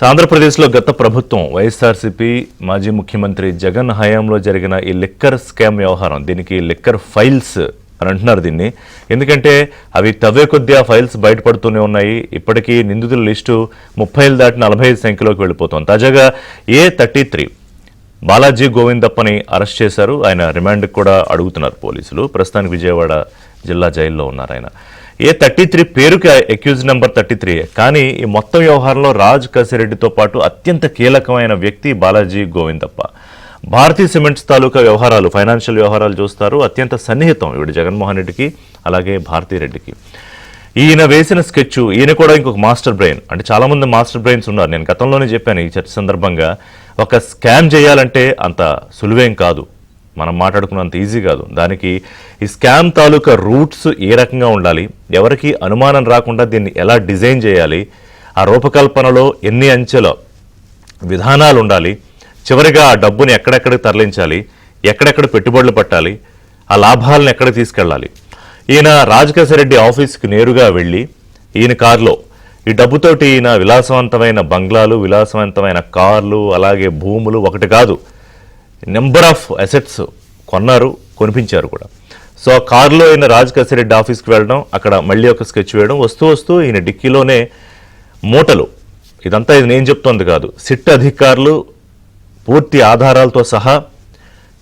ఆంధ్రప్రదేశ్లో గత ప్రభుత్వం వైఎస్ఆర్సీపీ మాజీ ముఖ్యమంత్రి జగన్ హయాంలో జరిగిన ఈ లిక్కర్ స్కామ్ వ్యవహారం, దీనికి లిక్కర్ ఫైల్స్ అని అంటున్నారు దీన్ని. ఎందుకంటే అవి తవ్వే కొద్దీ ఆ ఫైల్స్ బయటపడుతూనే ఉన్నాయి. ఇప్పటికీ నిందితుల లిస్టు 30 దాటి 45 సంఖ్యలోకి వెళ్ళిపోతుంది. తాజాగా A33 బాలాజీ గోవిందప్పని అరెస్ట్ చేశారు. ఆయన రిమాండ్కి కూడా అడుగుతున్నారు పోలీసులు. ప్రస్తుతానికి విజయవాడ జిల్లా జైల్లో ఉన్నారు ఆయన. A33 పేరుకి అక్యూజ్ నెంబర్ 33, కానీ ఈ మొత్తం వ్యవహారంలో రాజ్ కసిరెడ్డితో పాటు అత్యంత కీలకమైన వ్యక్తి బాలాజీ గోవిందప్ప. భారతీయ సిమెంట్స్ తాలూకా వ్యవహారాలు, ఫైనాన్షియల్ వ్యవహారాలు చూస్తారు. అత్యంత సన్నిహితం ఈవిడ జగన్మోహన్ రెడ్డికి, అలాగే భారతీ రెడ్డికి. ఈయన వేసిన స్కెచ్, ఈయన కూడా ఇంకొక మాస్టర్ బ్రెయిన్. అంటే చాలామంది మాస్టర్ బ్రెయిన్స్ ఉన్నారు. నేను గతంలోనే చెప్పాను ఈ చర్చ సందర్భంగా, ఒక స్కామ్ చేయాలంటే అంత సులువేం కాదు, మనం మాట్లాడుకున్నంత ఈజీ కాదు. దానికి ఈ స్కామ్ తాలూకా రూట్స్ ఏ రకంగా ఉండాలి, ఎవరికి అనుమానం రాకుండా దీన్ని ఎలా డిజైన్ చేయాలి, ఆ రూపకల్పనలో ఎన్ని అంచెల విధానాలు ఉండాలి, చివరిగా ఆ డబ్బుని ఎక్కడెక్కడికి తరలించాలి, ఎక్కడెక్కడ పెట్టుబడులు పెట్టాలి, ఆ లాభాలను ఎక్కడికి తీసుకెళ్ళాలి. ఈయన రాజకేశరెడ్డి ఆఫీస్కి నేరుగా వెళ్ళి ఈయన కారులో ఈ డబ్బుతోటి ఈయన విలాసవంతమైన బంగ్లాలు, విలాసవంతమైన కార్లు, అలాగే భూములు, ఒకటి కాదు నెంబర్ ఆఫ్ అసెట్స్ కొన్నారు, కొనిపించారు కూడా. సో ఆ కారులో ఈయన రాజకేశరెడ్డి ఆఫీస్కి వెళ్ళడం, అక్కడ మళ్ళీ ఒక స్కెచ్ వేయడం, వస్తూ ఈయన డిక్కీలోనే మూటలు. ఇదంతా ఇది నేను చెప్తోంది కాదు, సిట్ అధికారులు పూర్తి ఆధారాలతో సహా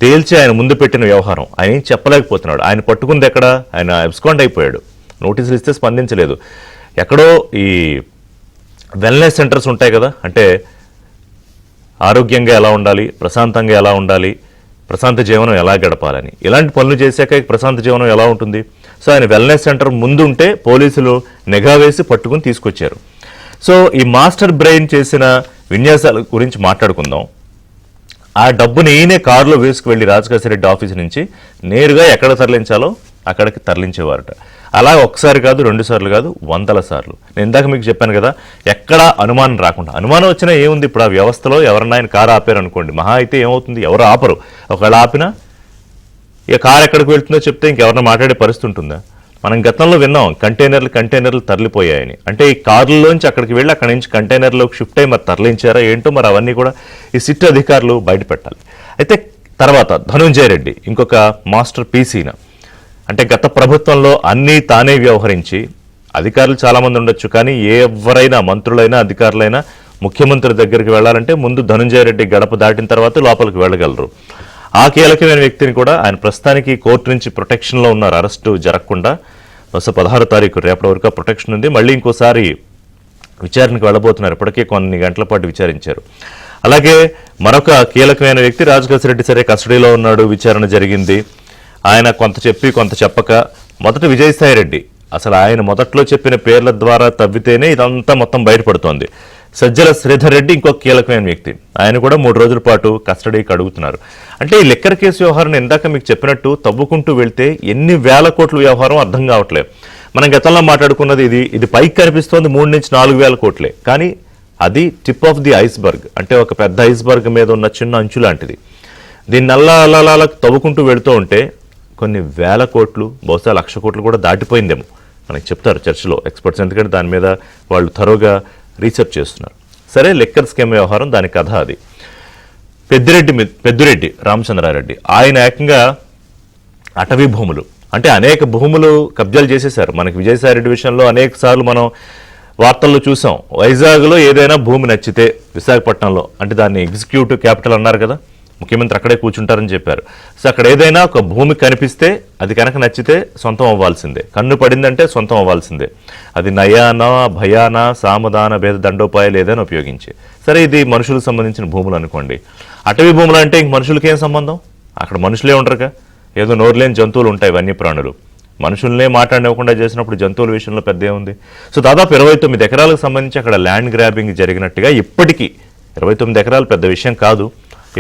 తేల్చి ఆయన ముందు పెట్టిన వ్యవహారం. ఆయన ఏం చెప్పలేకపోతున్నాడు. ఆయన పట్టుకుంది ఎక్కడ, ఆయన అబ్స్కాండ్ అయిపోయాడు. నోటీసులు ఇస్తే స్పందించలేదు. ఎక్కడో ఈ వెల్నెస్ సెంటర్స్ ఉంటాయి కదా, అంటే ఆరోగ్యంగా ఎలా ఉండాలి, ప్రశాంతంగా ఎలా ఉండాలి, ప్రశాంత జీవనం ఎలా గడపాలని, ఇలాంటి పనులు చేశాక ప్రశాంత జీవనం ఎలా ఉంటుంది. సో ఆయన వెల్నెస్ సెంటర్ ముందు ఉంటే పోలీసులు నిఘా వేసి పట్టుకుని తీసుకొచ్చారు. సో ఈ మాస్టర్ బ్రెయిన్ చేసిన విన్యాసాల గురించి మాట్లాడుకుందాం. ఆ డబ్బుని ఈయనే కారులో వేసుకువెళ్ళి రాజకేశరెడ్డి ఆఫీస్ నుంచి నేరుగా ఎక్కడ తరలించాలో అక్కడికి తరలించేవారట. అలా ఒకసారి కాదు, 2 సార్లు కాదు, 100ల సార్లు. నేను ఇందాక మీకు చెప్పాను కదా, ఎక్కడా అనుమానం రాకుండా. అనుమానం వచ్చినా ఏముంది, ఇప్పుడు ఆ వ్యవస్థలో ఎవరన్నా ఆయన కారు ఆపారు అనుకోండి, మహా అయితే ఏమవుతుంది, ఎవరు ఆపరు. ఒకవేళ ఆపినా ఇక కారు ఎక్కడికి వెళ్తుందో చెప్తే ఇంకెవరన్నా మాట్లాడే పరిస్థితి ఉంటుందా? మనం గతంలో విన్నాం కంటైనర్లు తరలిపోయాయని. అంటే ఈ కారుల్లోంచి అక్కడికి వెళ్ళి అక్కడి నుంచి కంటైనర్లోకి షిఫ్ట్ అయ్యి మరి తరలించారా ఏంటో, మరి అవన్నీ కూడా ఈ సిట్ అధికారులు బయట పెట్టాలి. అయితే తర్వాత ధనుంజయ రెడ్డి ఇంకొక మాస్టర్ పీసీన, అంటే గత ప్రభుత్వంలో అన్నీ తానే వ్యవహరించి, అధికారులు చాలామంది ఉండొచ్చు, కానీ ఎవరైనా మంత్రులైనా అధికారులైనా ముఖ్యమంత్రి దగ్గరికి వెళ్ళాలంటే ముందు ధనుంజయ రెడ్డి గడప దాటిన తర్వాత లోపలికి వెళ్ళగలరు. ఆ కీలకమైన వ్యక్తిని కూడా ఆయన ప్రస్తుతానికి కోర్టు నుంచి ప్రొటెక్షన్లో ఉన్నారు, అరెస్టు జరగకుండా. బహుశా 16వ తారీఖు రేపటి వరకు ప్రొటెక్షన్ ఉంది. మళ్ళీ ఇంకోసారి విచారణకు వెళ్ళబోతున్నారు. ఇప్పటికే కొన్ని గంటల పాటు విచారించారు. అలాగే మరొక కీలకమైన వ్యక్తి రాజకేశరెడ్డి, సరే కస్టడీలో ఉన్నాడు, విచారణ జరిగింది. ఆయన కొంత చెప్పి కొంత చెప్పక, మొదట విజయసాయి రెడ్డి, అసలు ఆయన మొదట్లో చెప్పిన పేర్ల ద్వారా తవ్వితేనే ఇదంతా మొత్తం బయటపడుతోంది. సజ్జల శ్రీధర్ రెడ్డి ఇంకొక కీలకమైన వ్యక్తి, ఆయన కూడా 3 రోజుల పాటు కస్టడీకి అడుగుతున్నారు. అంటే ఈ లిక్కర్ కేసు వ్యవహారం ఇందాక మీకు చెప్పినట్టు తవ్వుకుంటూ వెళ్తే ఎన్ని వేల కోట్ల వ్యవహారం అర్థం కావట్లేదు. మనం గతంలో మాట్లాడుకున్నది ఇది పైకి కనిపిస్తోంది 3 నుంచి 4 వేల కోట్లే, కానీ అది టిప్ ఆఫ్ ది ఐస్బర్గ్, అంటే ఒక పెద్ద ఐస్బర్గ్ మీద ఉన్న చిన్న అంచు లాంటిది. దీన్ని అలా తవ్వుకుంటూ వెళుతూ ఉంటే కొన్ని వేల కోట్లు, బహుశా 1,00,000 కోట్లు కూడా దాటిపోయిందేమో మనకి చెప్తారు చర్చలో ఎక్స్పర్ట్స్, ఎందుకంటే దాని మీద వాళ్ళు థరోగా రీసెర్చ్ చేస్తున్నారు. సరే, లిక్కర్ స్కామ్ వ్యవహారం, దాని కథ అది. పెద్దిరెడ్డి రామచంద్రారెడ్డి, ఆయన ఏకంగా అటవీ భూములు, అంటే అనేక భూములు కబ్జాలు చేసేశారు. మనకి విజయసాయిరెడ్డి విషయంలో అనేక సార్లు మనం వార్తల్లో చూసాం. వైజాగ్లో ఏదైనా భూమి నచ్చితే, విశాఖపట్నంలో అంటే దాన్ని ఎగ్జిక్యూటివ్ క్యాపిటల్ అన్నారు కదా, ముఖ్యమంత్రి అక్కడే కూర్చుంటారని చెప్పారు. సో అక్కడ ఏదైనా ఒక భూమి కనిపిస్తే అది కనుక నచ్చితే సొంతం అవ్వాల్సిందే, కన్ను పడిందంటే సొంతం అవ్వాల్సిందే. అది నయాన, భయాన, సామధాన భేద దండోపాయాలు ఏదైనా ఉపయోగించి. సరే, ఇది మనుషులకు సంబంధించిన భూములు అనుకోండి. అటవీ భూములు అంటే ఇంక మనుషులకి ఏం సంబంధం, అక్కడ మనుషులే ఉండరుగా, ఏదో నోరులేని జంతువులు ఉంటాయి, వన్యప్రాణులు. మనుషుల్నే మాట్లాడనివ్వకుండా చేసినప్పుడు జంతువుల విషయంలో పెద్ద ఏముంది. సో దాదాపు 29 ఎకరాలకు సంబంధించి అక్కడ ల్యాండ్ గ్రాబింగ్ జరిగినట్టుగా, ఇప్పటికీ 29 ఎకరాలు పెద్ద విషయం కాదు,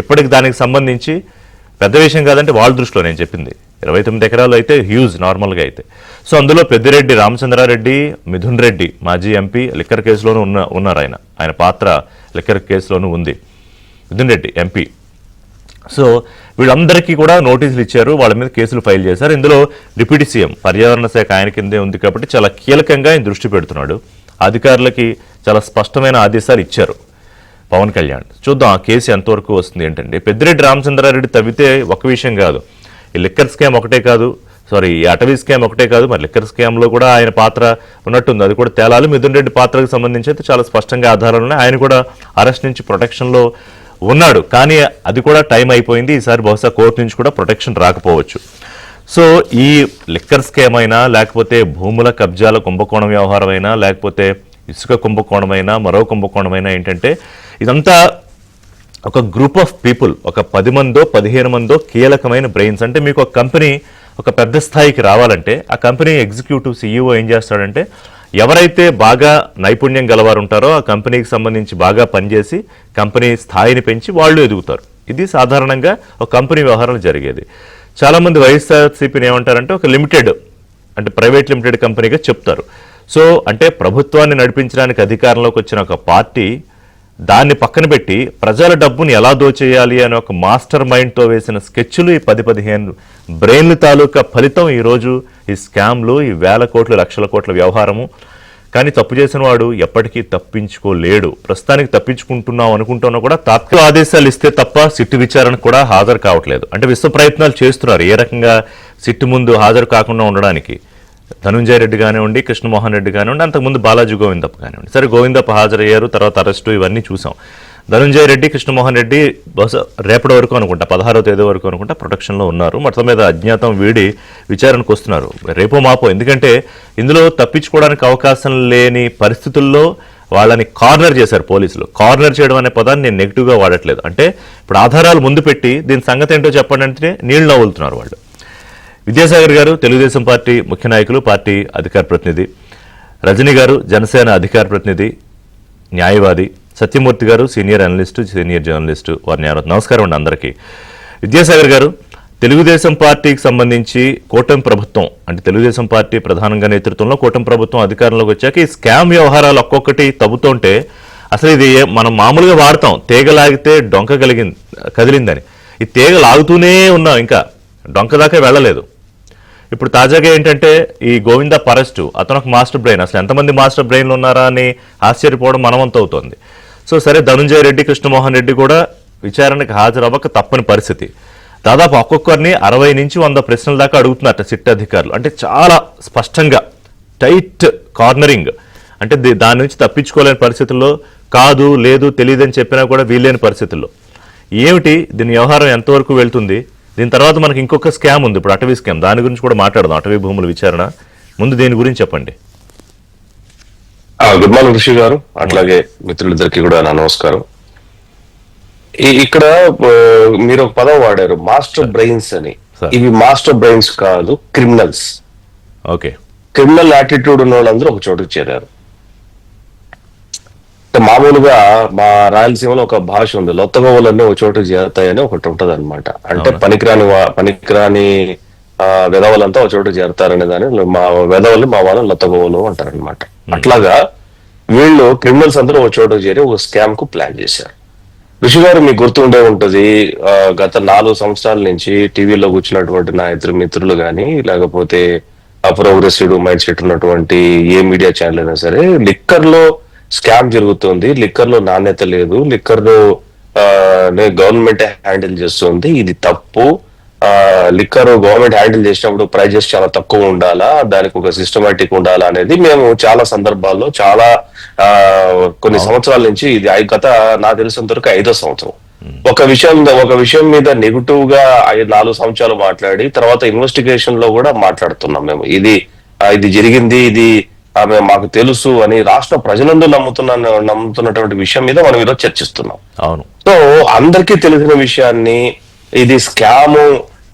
ఇప్పటికి దానికి సంబంధించి పెద్ద విషయం కాదంటే వాళ్ళ దృష్టిలో నేను చెప్పింది 29 ఎకరాలు అయితే హ్యూజ్ నార్మల్గా అయితే. సో అందులో పెద్దిరెడ్డి రామచంద్రారెడ్డి, మిథున్ రెడ్డి మాజీ ఎంపీ లిక్కర్ కేసులోనూ ఉన్నారు. ఆయన పాత్ర లిక్కర్ కేసులోనూ ఉంది. మిథున్ రెడ్డి ఎంపీ. సో వీళ్ళందరికీ కూడా నోటీసులు ఇచ్చారు, వాళ్ళ మీద కేసులు ఫైల్ చేశారు. ఇందులో డిప్యూటీ సీఎం పర్యావరణ శాఖ ఆయన కిందే ఉంది కాబట్టి చాలా కీలకంగా ఆయన దృష్టి పెడుతున్నాడు. అధికారులకి చాలా స్పష్టమైన ఆదేశాలు ఇచ్చారు. పవన్ కళ్యాణ్. చూద్దాం ఆ కేసు ఎంతవరకు వస్తుంది ఏంటంటే, పెద్దిరెడ్డి రామచంద్రారెడ్డి తవ్వితే ఒక విషయం కాదు, ఈ లిక్కర్ స్కామ్ ఒకటే కాదు, ఈ అటవీ స్కామ్ ఒకటే కాదు, మరి లిక్కర్ స్కామ్లో కూడా ఆయన పాత్ర ఉన్నట్టుంది, అది కూడా తేలాలి. మిథున్ రెడ్డి పాత్రకు సంబంధించి అయితే చాలా స్పష్టంగా ఆధారాలు ఉన్నాయి. ఆయన కూడా అరెస్ట్ నుంచి ప్రొటెక్షన్లో ఉన్నాడు, కానీ అది కూడా టైం అయిపోయింది. ఈసారి బహుశా కోర్టు నుంచి కూడా ప్రొటెక్షన్ రాకపోవచ్చు. సో ఈ లిక్కర్ స్కామ్ అయినా, లేకపోతే భూముల కబ్జాల కుంభకోణం వ్యవహారం అయినా, లేకపోతే ఇసుక కుంభకోణమైనా, మరో కుంభకోణమైనా ఏంటంటే, ఇదంతా ఒక గ్రూప్ ఆఫ్ పీపుల్, ఒక 10 మందో 15 మందో కీలకమైన బ్రెయిన్స్. అంటే మీకు ఒక కంపెనీ ఒక పెద్ద స్థాయికి రావాలంటే ఆ కంపెనీ ఎగ్జిక్యూటివ్ CEO ఏం చేస్తాడంటే, ఎవరైతే బాగా నైపుణ్యం గలవారు ఉంటారో ఆ కంపెనీకి సంబంధించి బాగా పనిచేసి కంపెనీ స్థాయిని పెంచి వాళ్ళు ఎదుగుతారు. ఇది సాధారణంగా ఒక కంపెనీ వ్యవహారం జరిగేది. చాలామంది వైఎస్ఆర్సీపీని ఏమంటారంటే ఒక లిమిటెడ్, అంటే ప్రైవేట్ లిమిటెడ్ కంపెనీగా చెప్తారు. సో అంటే ప్రభుత్వాన్ని నడిపించడానికి అధికారంలోకి వచ్చిన ఒక పార్టీ దాన్ని పక్కన పెట్టి ప్రజల డబ్బుని ఎలా దోచేయాలి అనే ఒక మాస్టర్ మైండ్తో వేసిన స్కెచ్లు, ఈ 10-15 బ్రెయిన్లు తాలూకా ఫలితం ఈరోజు ఈ స్కామ్లు, ఈ వేల కోట్ల లక్షల కోట్ల వ్యవహారము. కానీ తప్పు చేసిన వాడు ఎప్పటికీ తప్పించుకోలేడు. ప్రస్తుతానికి తప్పించుకుంటున్నాం అనుకుంటున్నా కూడా తాత్కాలిక ఆదేశాలు ఇస్తే తప్ప సిట్టు విచారణకు కూడా హాజరు కావట్లేదు. అంటే విశ్వ ప్రయత్నాలు చేస్తున్నారు ఏ రకంగా సిట్టు ముందు హాజరు కాకుండా ఉండడానికి. ధనుంజయ రెడ్డి కానివ్వండి, కృష్ణమోహన్ రెడ్డి కానివ్వండి, అంతకుముందు బాలాజీ గోవిందప్ప కానివ్వండి. సరే, గోవిందప్ప హాజరయ్యారు, తర్వాత అరెస్టు, ఇవన్నీ చూసాం. ధనుంజయ రెడ్డి, కృష్ణమోహన్ రెడ్డి బహుశా రేపటి వరకు అనుకుంటా, 16వ తేదీ వరకు అనుకుంటా ప్రొటెక్షన్లో ఉన్నారు. మొత్తం మీద అజ్ఞాతం వీడి విచారణకు వస్తున్నారు రేపో మాపో. ఎందుకంటే ఇందులో తప్పించుకోవడానికి అవకాశం లేని పరిస్థితుల్లో వాళ్ళని కార్నర్ చేశారు పోలీసులు. కార్నర్ చేయడం అనే పదాన్ని నేను నెగిటివ్గా వాడట్లేదు. అంటే ఇప్పుడు ఆధారాలు ముందు పెట్టి దీని సంగతి ఏంటో చెప్పండి అంటే నీళ్లు నవ్వులుతున్నారు వాళ్ళు. విద్యాసాగర్ గారు తెలుగుదేశం పార్టీ ముఖ్య నాయకులు, పార్టీ అధికార ప్రతినిధి. రజనీ గారు జనసేన అధికార ప్రతినిధి, న్యాయవాది. సత్యమూర్తి గారు సీనియర్ అనలిస్టు, సీనియర్ జర్నలిస్టు. వారిని నమస్కారం అండి అందరికీ. విద్యాసాగర్ గారు, తెలుగుదేశం పార్టీకి సంబంధించి కూటమి ప్రభుత్వం, అంటే తెలుగుదేశం పార్టీ ప్రధానంగా నేతృత్వంలో కూటమి ప్రభుత్వం అధికారంలోకి వచ్చాక ఈ స్కామ్ వ్యవహారాలు ఒక్కొక్కటి తవ్వుతుంటే అసలు ఇది మనం మామూలుగా వాడతాం, తీగ లాగితే డొంక కదిలిందని. ఈ తీగ లాగుతూనే ఉన్నాం, ఇంకా డొంక దాకా వెళ్ళలేదు. ఇప్పుడు తాజాగా ఏంటంటే ఈ గోవింద అరెస్టు, అతను ఒక మాస్టర్ బ్రెయిన్. అసలు ఎంతమంది మాస్టర్ బ్రెయిన్లు ఉన్నారా అని ఆశ్చర్యపోవడం మనమంత అవుతోంది. సో సరే, ధనుంజయ రెడ్డి, కృష్ణమోహన్ రెడ్డి కూడా విచారణకు హాజరవ్వక తప్పని పరిస్థితి. దాదాపు ఒక్కొక్కరిని 60 నుంచి 100 ప్రశ్నల దాకా అడుగుతున్నట్ట సిట్ అధికారులు. అంటే చాలా స్పష్టంగా టైట్ కార్నరింగ్. అంటే దాని నుంచి తప్పించుకోలేని పరిస్థితుల్లో, కాదు లేదు తెలియదని చెప్పినా కూడా వీల్లేని పరిస్థితుల్లో. ఏమిటి దీని వ్యవహారం ఎంతవరకు వెళ్తుంది? దీని తర్వాత మనకి ఇంకొక స్కామ్ ఉంది, ఇప్పుడు అటవీ స్కామ్. దాని గురించి కూడా మాట్లాడదాం, అటవీ భూముల విచారణ. ముందు దీని గురించి చెప్పండి. గుడ్ మార్నింగ్ ఋషి గారు, అట్లాగే మిత్రులిద్దరికి కూడా నా నమస్కారం. ఇక్కడ మీరు ఒక పదం వాడారు, మాస్టర్ బ్రెయిన్స్ అని. ఇవి మాస్టర్ బ్రెయిన్స్ కాదు, క్రిమినల్స్. ఓకే, క్రిమినల్ యాటిట్యూడ్ ఉన్న వాళ్ళందరూ ఒక చోటుకు చేరారు. మామూలుగా మా రాయలసీమలో ఒక భాష ఉంది, లొత్తగోవులన్నీ ఒక చోటు చేరతాయని ఒకటి ఉంటది అనమాట. అంటే పనికిరాని వెధవలంతా ఒక చోటు చేరతారనే దాన్ని మా వెధవల్ని మా వాళ్ళని లొత్తగోవులు అంటారనమాట. అట్లాగా వీళ్ళు క్రిమినల్స్ అందరూ ఒక చోటు చేరి ఒక స్కామ్ కు ప్లాన్ చేశారు. ఋషి గారు, మీకు గుర్తుండే ఉంటది, గత 4 సంవత్సరాల నుంచి టీవీలో కూర్చున్నటువంటి నా ఇద్దరు మిత్రులు గాని, లేకపోతే ప్రోగ్రెసివ్ మైండ్ సెట్ ఉన్నటువంటి ఏ మీడియా ఛానల్ అయినా సరే, లిక్కర్ లో స్కామ్ జరుగుతుంది, లిక్కర్ లో నాణ్యత లేదు, లిక్కర్ లో గవర్నమెంట్ హ్యాండిల్ చేస్తుంది, ఇది తప్పు, లిక్కర్ గవర్నమెంట్ హ్యాండిల్ చేసినప్పుడు ప్రైజెస్ చాలా తక్కువ ఉండాలా, దానికి ఒక సిస్టమేటిక్ ఉండాలా అనేది మేము చాలా సందర్భాల్లో కొన్ని సంవత్సరాల నుంచి, ఇది గత నాకు తెలిసినంత వరకు 5వ సంవత్సరం ఒక విషయం మీద నెగిటివ్ గా 4 సంవత్సరాలు మాట్లాడి తర్వాత ఇన్వెస్టిగేషన్ లో కూడా మాట్లాడుతున్నాం మేము. ఇది జరిగింది, ఇది మాకు తెలుసు అని రాష్ట్ర ప్రజలందరూ నమ్ముతున్నటువంటి విషయం మీద మనం ఈరోజు చర్చిస్తున్నాం. అవును. సో అందరికీ తెలిసిన విషయాన్ని, ఇది స్కాము,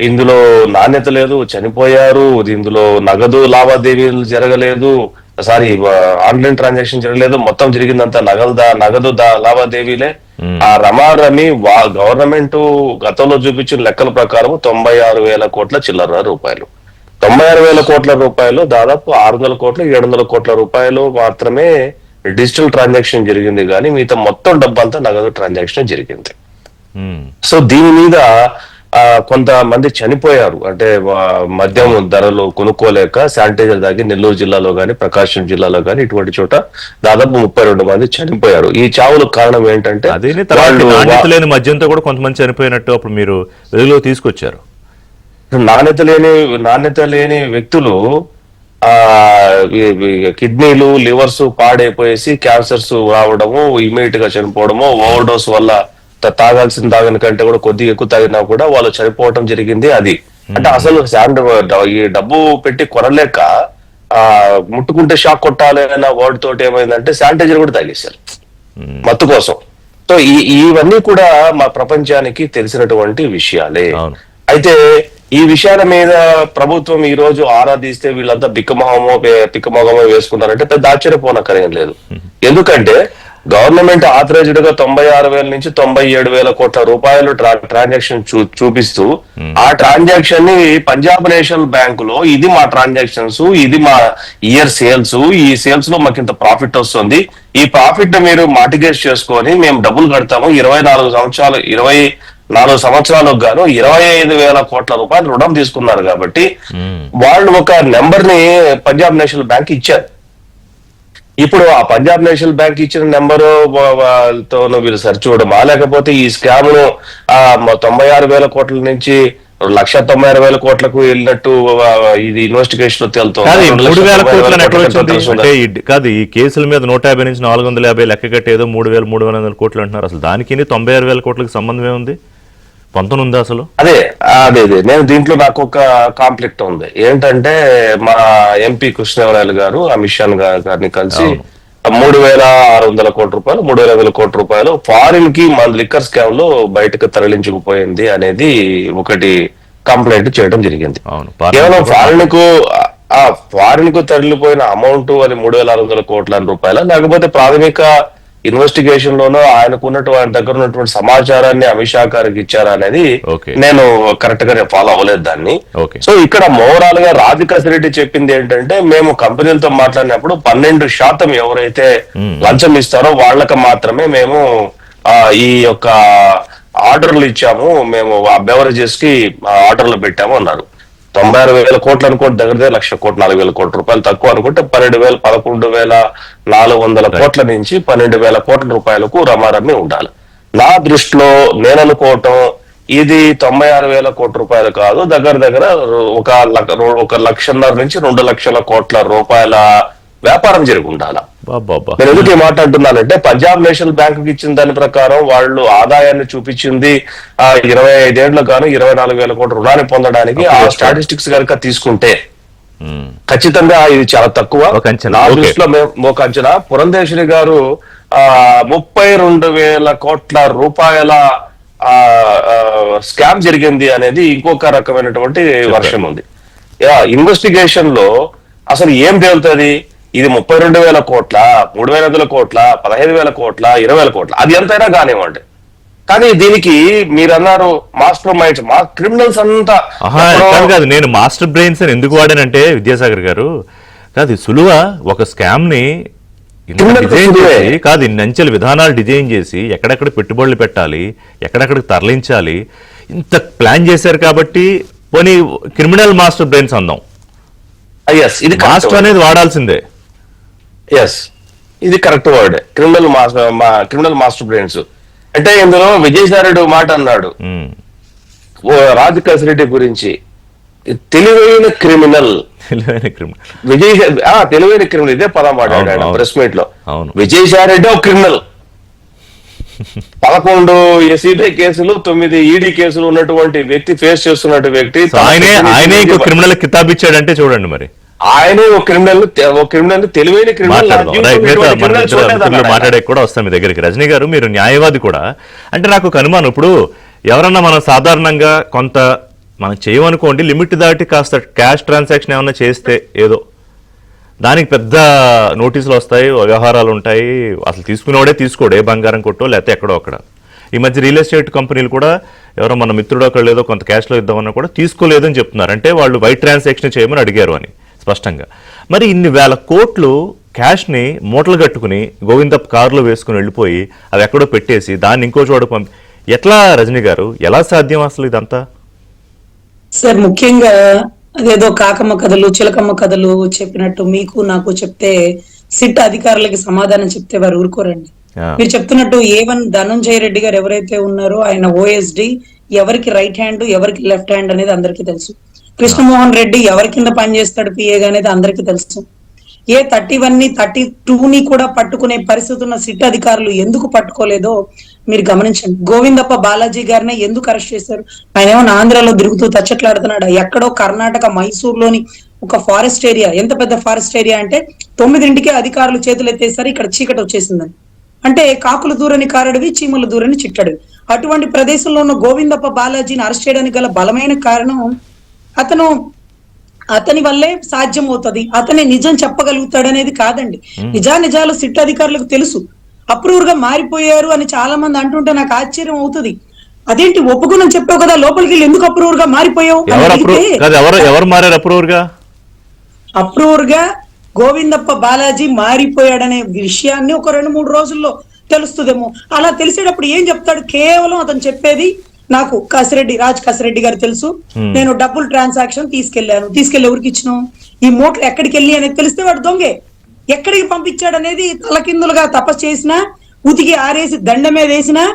ఇందులో నాణ్యత లేదు, చనిపోయారు, ఇందులో నగదు లావాదేవీలు జరగలేదు, ఆన్లైన్ ట్రాన్సాక్షన్ జరగలేదు, మొత్తం జరిగిందంతా నగదు లావాదేవీలే. ఆ రమారమి గవర్నమెంట్ గతంలో చూపించిన లెక్కల ప్రకారం 96,000 కోట్ల చిల్లర రూపాయలు. 96,000 కోట్ల రూపాయలు, దాదాపు 600 కోట్లు 700 కోట్ల రూపాయలు మాత్రమే డిజిటల్ ట్రాన్సాక్షన్ జరిగింది, కానీ మిగతా మొత్తం డబ్బంతా నగదు ట్రాన్సాక్షన్ జరిగింది. సో దీని మీద కొంతమంది చనిపోయారు. అంటే మద్యం ధరలు కొనుక్కోలేక శానిటైజర్ తాగి నెల్లూరు జిల్లాలో గాని, ప్రకాశం జిల్లాలో గాని ఇటువంటి చోట దాదాపు 32 మంది చనిపోయారు. ఈ చావులకు కారణం ఏంటంటే అదే నాణ్యత లేని మద్యంతో కూడా కొంతమంది చనిపోయినట్టు అప్పుడు మీరు వెలుగులో తీసుకొచ్చారు. నాణ్యత లేని వ్యక్తులు కిడ్నీలు, లివర్స్ పాడైపోయేసి క్యాన్సర్స్ రావడము, ఇమీడియట్ గా చనిపోవడము, ఓవర్ డోస్ వల్ల తాగిన కంటే కూడా కొద్దిగా ఎక్కువ తాగినా కూడా వాళ్ళు చనిపోవటం జరిగింది. అది అంటే అసలు ఈ డబ్బు పెట్టి కొనలేక ముట్టుకుంటే షాక్ కొట్టాలి అన్న వర్డ్ తోటి ఏమైందంటే శానిటైజర్ కూడా తాగేశారు మత్తు కోసం. సో ఇవన్నీ కూడా మా ప్రపంచానికి తెలిసినటువంటి విషయాలే. అయితే ఈ విషయాల మీద ప్రభుత్వం ఈ రోజు ఆరాధిస్తే వీళ్ళంతా పిక్కమొహమో వేసుకున్నారంటే పెద్ద ఆశ్చర్యపోనక్కరేం లేదు. ఎందుకంటే గవర్నమెంట్ ఆథరైజ్డ్ గా 96,000 నుంచి 97,000 కోట్ల రూపాయలు ట్రాన్సాక్షన్ చూపిస్తూ ఆ ట్రాన్సాక్షన్ ని పంజాబ్ నేషనల్ బ్యాంక్ లో ఇది మా ట్రాన్సాక్షన్స్, ఇది మా ఇయర్ సేల్స్, ఈ సేల్స్ లో మాకు ఇంత ప్రాఫిట్ వస్తుంది, ఈ ప్రాఫిట్ మీరు మార్టిగేజ్ చేసుకొని మేము డబ్బులు కడతాము, 24 సంవత్సరాలకు గాను 25,000 కోట్ల రూపాయలు రుణం తీసుకున్నారు. కాబట్టి వాళ్ళు ఒక నెంబర్ ని పంజాబ్ నేషనల్ బ్యాంక్ ఇచ్చారు. ఇప్పుడు ఆ పంజాబ్ నేషనల్ బ్యాంక్ ఇచ్చిన నెంబరు తో వీళ్ళు సరి చూడమా, లేకపోతే ఈ స్కామ్ ను 96,000 కోట్ల నుంచి 1,96,000 కోట్లకు వెళ్ళినట్టు ఇది ఇన్వెస్టిగేషన్ లో తేలుతుంది. 3,000 కోట్లు కాదు, ఈ కేసుల మీద 150 నుంచి 450 లెక్క కట్టేదో 3,300 కోట్లు అంటున్నారు. అసలు దానికి 96,000 కోట్లకి సంబంధమే ఉంది? పొంతన ఉందా అసలు? అదే నేను దీంట్లో నాకు ఒక కాన్ఫ్లిక్ట్ ఉంది. ఏంటంటే మా ఎంపీ కృష్ణదేవరాయలు గారు అమిత్ షా గారిని కలిసి 3,600 కోట్ల రూపాయలు 3,500 కోట్ల రూపాయలు ఫారిన్ కి మన లిక్కర్ స్కామ్ లో బయటకు తరలించుకుపోయింది అనేది ఒకటి కంప్లైంట్ చేయడం జరిగింది. కేవలం ఫారిన్ కు తరలిపోయిన అమౌంట్ అది 3,600 కోట్ల రూపాయల, లేకపోతే ప్రాథమిక ఇన్వెస్టిగేషన్ లోనో ఆయనకున్నటువంటి దగ్గర ఉన్నటువంటి సమాచారాన్ని అమిత్ షా గారికి ఇచ్చారా అనేది నేను కరెక్ట్ గా ఫాలో అవ్వలేదు దాన్ని. సో ఇక్కడ ఓవరాల్ గా రాధికాశ్రెడ్డి చెప్పింది ఏంటంటే మేము కంపెనీలతో మాట్లాడినప్పుడు 12% ఎవరైతే లంచం ఇస్తారో వాళ్ళకి మాత్రమే మేము ఈ యొక్క ఆర్డర్లు ఇచ్చాము, మేము ఆ బెవరేజెస్ కి ఆర్డర్లు పెట్టాము అన్నారు. 96,000 కోట్లు అనుకోండి, దగ్గర 1,04,000 కోట్ల రూపాయలు తక్కువ అనుకుంటే 11,400 కోట్ల నుంచి 12,000 కోట్ల రూపాయలకు రమారమ్మి ఉండాలి. నా దృష్టిలో నేను అనుకోవటం ఇది 96,000 కోట్ల రూపాయలు కాదు, దగ్గర ఒక 1,50,000 నుంచి 2 లక్షల కోట్ల రూపాయల వ్యాపారం జరిగి ఉండాలి. నేను ఎందుకు మాట్లాడుతున్నానంటే పంజాబ్ నేషనల్ బ్యాంక్ ఇచ్చిన దాని ప్రకారం వాళ్ళు ఆదాయాన్ని చూపించింది 25 ఏళ్లకు గాను 24,000 కోట్ల రుణాన్ని పొందడానికి. ఆ స్టాటిస్టిక్స్ కనుక తీసుకుంటే ఖచ్చితంగా ఇది చాలా తక్కువ. నా దృష్టిలో ఒక అంచనా పురంధేశ్వరి గారు 32,000 కోట్ల రూపాయల స్కామ్ జరిగింది అనేది ఇంకొక రకమైనటువంటి వర్షం ఉంది. ఇన్వెస్టిగేషన్ లో అసలు ఏం తేలుతుంది? ఇది 32,000 కోట్ల, 3,500 కోట్ల, 15,000 కోట్ల, 20,000 కోట్ల, అది ఎంతైనా కానివ్వండి. కానీ దీనికి మీరు అన్నారు మాస్టర్ మైండ్స్, మా క్రిమినల్స్ అంతా కాదు. నేను మాస్టర్ బ్రెయిన్స్ అని ఎందుకు వాడానంటే విద్యాసాగర్ గారు కాదు, సులువ ఒక స్కామ్ ని డిజైన్ చేసి కాదు, ఇన్ని అంచెల విధానాలు డిజైన్ చేసి ఎక్కడెక్కడ పెట్టుబడులు పెట్టాలి, ఎక్కడెక్కడికి తరలించాలి, ఇంత ప్లాన్ చేశారు. కాబట్టి పోనీ క్రిమినల్ మాస్టర్ బ్రెయిన్స్ అందాం. ఇది మాస్టర్ అనేది వాడాల్సిందే. ఇది correct word, criminal master brains. అంటే ఇందులో విజయసాయిరెడ్డి మాట అన్నాడు రాధికాశ్రెడ్డి గురించి, తెలివైన క్రిమినల్. తెలివైన క్రిమినల్ ఇదే పదం మాట్లాడాడు ప్రెస్ మీట్ లో. విజయసాయిరెడ్డి ఒక క్రిమినల్. 11 సిబిఐ కేసులు, 9 ఈడీ కేసులు ఉన్నటువంటి వ్యక్తి, ఫేస్ చేస్తున్నటువంటి వ్యక్తి, ఆయనే ఇంకో క్రిమినల్ కితాబ్ ఇచ్చాడంటే చూడండి. మరి ఆయనే ఒక క్రిమినల్ తెలివైన క్రిమినల్. మాట్లాడే కూడా వస్తాం మీ దగ్గరికి. రజనీ గారు, మీరు న్యాయవాది కూడా. అంటే నాకు ఒక అనుమానం, ఇప్పుడు ఎవరన్నా మనం సాధారణంగా కొంత మనం చేయమనుకోండి, లిమిట్ దాటి కాస్త క్యాష్ ట్రాన్సాక్షన్ ఏమన్నా చేస్తే ఏదో దానికి పెద్ద నోటీసులు వస్తాయి, వ్యవహారాలు ఉంటాయి, అసలు తీసుకునేవాడే తీసుకోడు, ఏ బంగారం కొట్టో లేకపోతే ఎక్కడో అక్కడ. ఈ మధ్య రియల్ ఎస్టేట్ కంపెనీలు కూడా ఎవరో మన మిత్రుడు అక్కడ లేదో కొంత క్యాష్లో ఇద్దామన్నా కూడా తీసుకోలేదని చెప్తున్నారు. అంటే వాళ్ళు వైట్ ట్రాన్సాక్షన్ చేయమని అడిగారు అని స్పష్టంగా. మరి ఇన్ని వేల కోట్లు క్యాష్ని మూటలు కట్టుకుని గోవిందప్ప కారులో వేసుకుని వెళ్ళిపోయి అవి ఎక్కడో పెట్టేసి దాన్ని ఇంకో చోట ఎట్లా రజనీ గారు, ఎలా సాధ్యం అసలు ఇదంతా? సార్ ముఖ్యంగా అదేదో కాకమ్మ కథలు చిలకమ్మ కథలు చెప్పినట్టు మీకు నాకు చెప్తే సిట్ అధికారులకి సమాధానం చెప్తే వారు ఊరుకోరండి. ఆ, మీరు చెప్తున్నట్టు ఏవన్ ధనంజయ రెడ్డి గారు ఎవరైతే ఉన్నారో ఆయన ఓఎస్డి, ఎవరికి రైట్ హ్యాండ్ ఎవరికి లెఫ్ట్ హ్యాండ్ అనేది అందరికీ తెలుసు. కృష్ణమోహన్ రెడ్డి ఎవరి కింద పనిచేస్తాడు పిఏగా అనేది అందరికీ తెలుసు. ఏ 31 ని 32 ని కూడా పట్టుకునే పరిస్థితి ఉన్న సిట్ అధికారులు ఎందుకు పట్టుకోలేదో మీరు గమనించండి. గోవిందప్ప బాలాజీ గారిని ఎందుకు అరెస్ట్ చేశారు? ఆయన ఏమో ఆంధ్రాలో తిరుగుతూ తచ్చట్లాడుతున్నాడు. ఎక్కడో కర్ణాటక మైసూర్లోని ఒక ఫారెస్ట్ ఏరియా, ఎంత పెద్ద ఫారెస్ట్ ఏరియా అంటే 9ంటికే అధికారులు చేతులు ఎత్తేసరి ఇక్కడ చీకటి వచ్చేసిందని. అంటే కాకులు దూరని కారడివి, చీమలు దూరని చిట్టడివి. అటువంటి ప్రదేశంలో ఉన్న గోవిందప్ప బాలాజీని అరెస్ట్ చేయడానికి గల బలమైన కారణం అతని వల్లే సాధ్యం అవుతుంది, అతనే నిజం చెప్పగలుగుతాడనేది కాదండి. నిజాలు సిట్ అధికారులకు తెలుసు. అప్రూవర్ గా మారిపోయారు అని చాలా మంది అంటుంటే నాకు ఆశ్చర్యం అవుతుంది. అదేంటి ఒప్పుకుని చెప్పావు కదా, లోపలికి వెళ్ళి ఎందుకు అప్రూవర్ గా మారిపోయావు? ఎవరు మారారు అప్రూవర్ గా? అప్రూవర్ గా గోవిందప్ప బాలాజీ మారిపోయాడనే విషయాన్ని ఒక 2-3 రోజుల్లో తెలుస్తుందేమో. అలా తెలిసేటప్పుడు ఏం చెప్తాడు? కేవలం అతను చెప్పేది నాకు రాజ్ కసిరెడ్డి గారు తెలుసు, నేను డబ్బులు ట్రాన్సాక్షన్ తీసుకెళ్లి ఎవరికి ఇచ్చినావు, ఈ మూటలు ఎక్కడికి వెళ్ళి అనేది తెలిస్తే వాడు దొంగే. ఎక్కడికి పంపించాడు అనేది తలకిందులుగా తపస్సు చేసినా, ఉతికి ఆరేసి దండ మీద వేసినా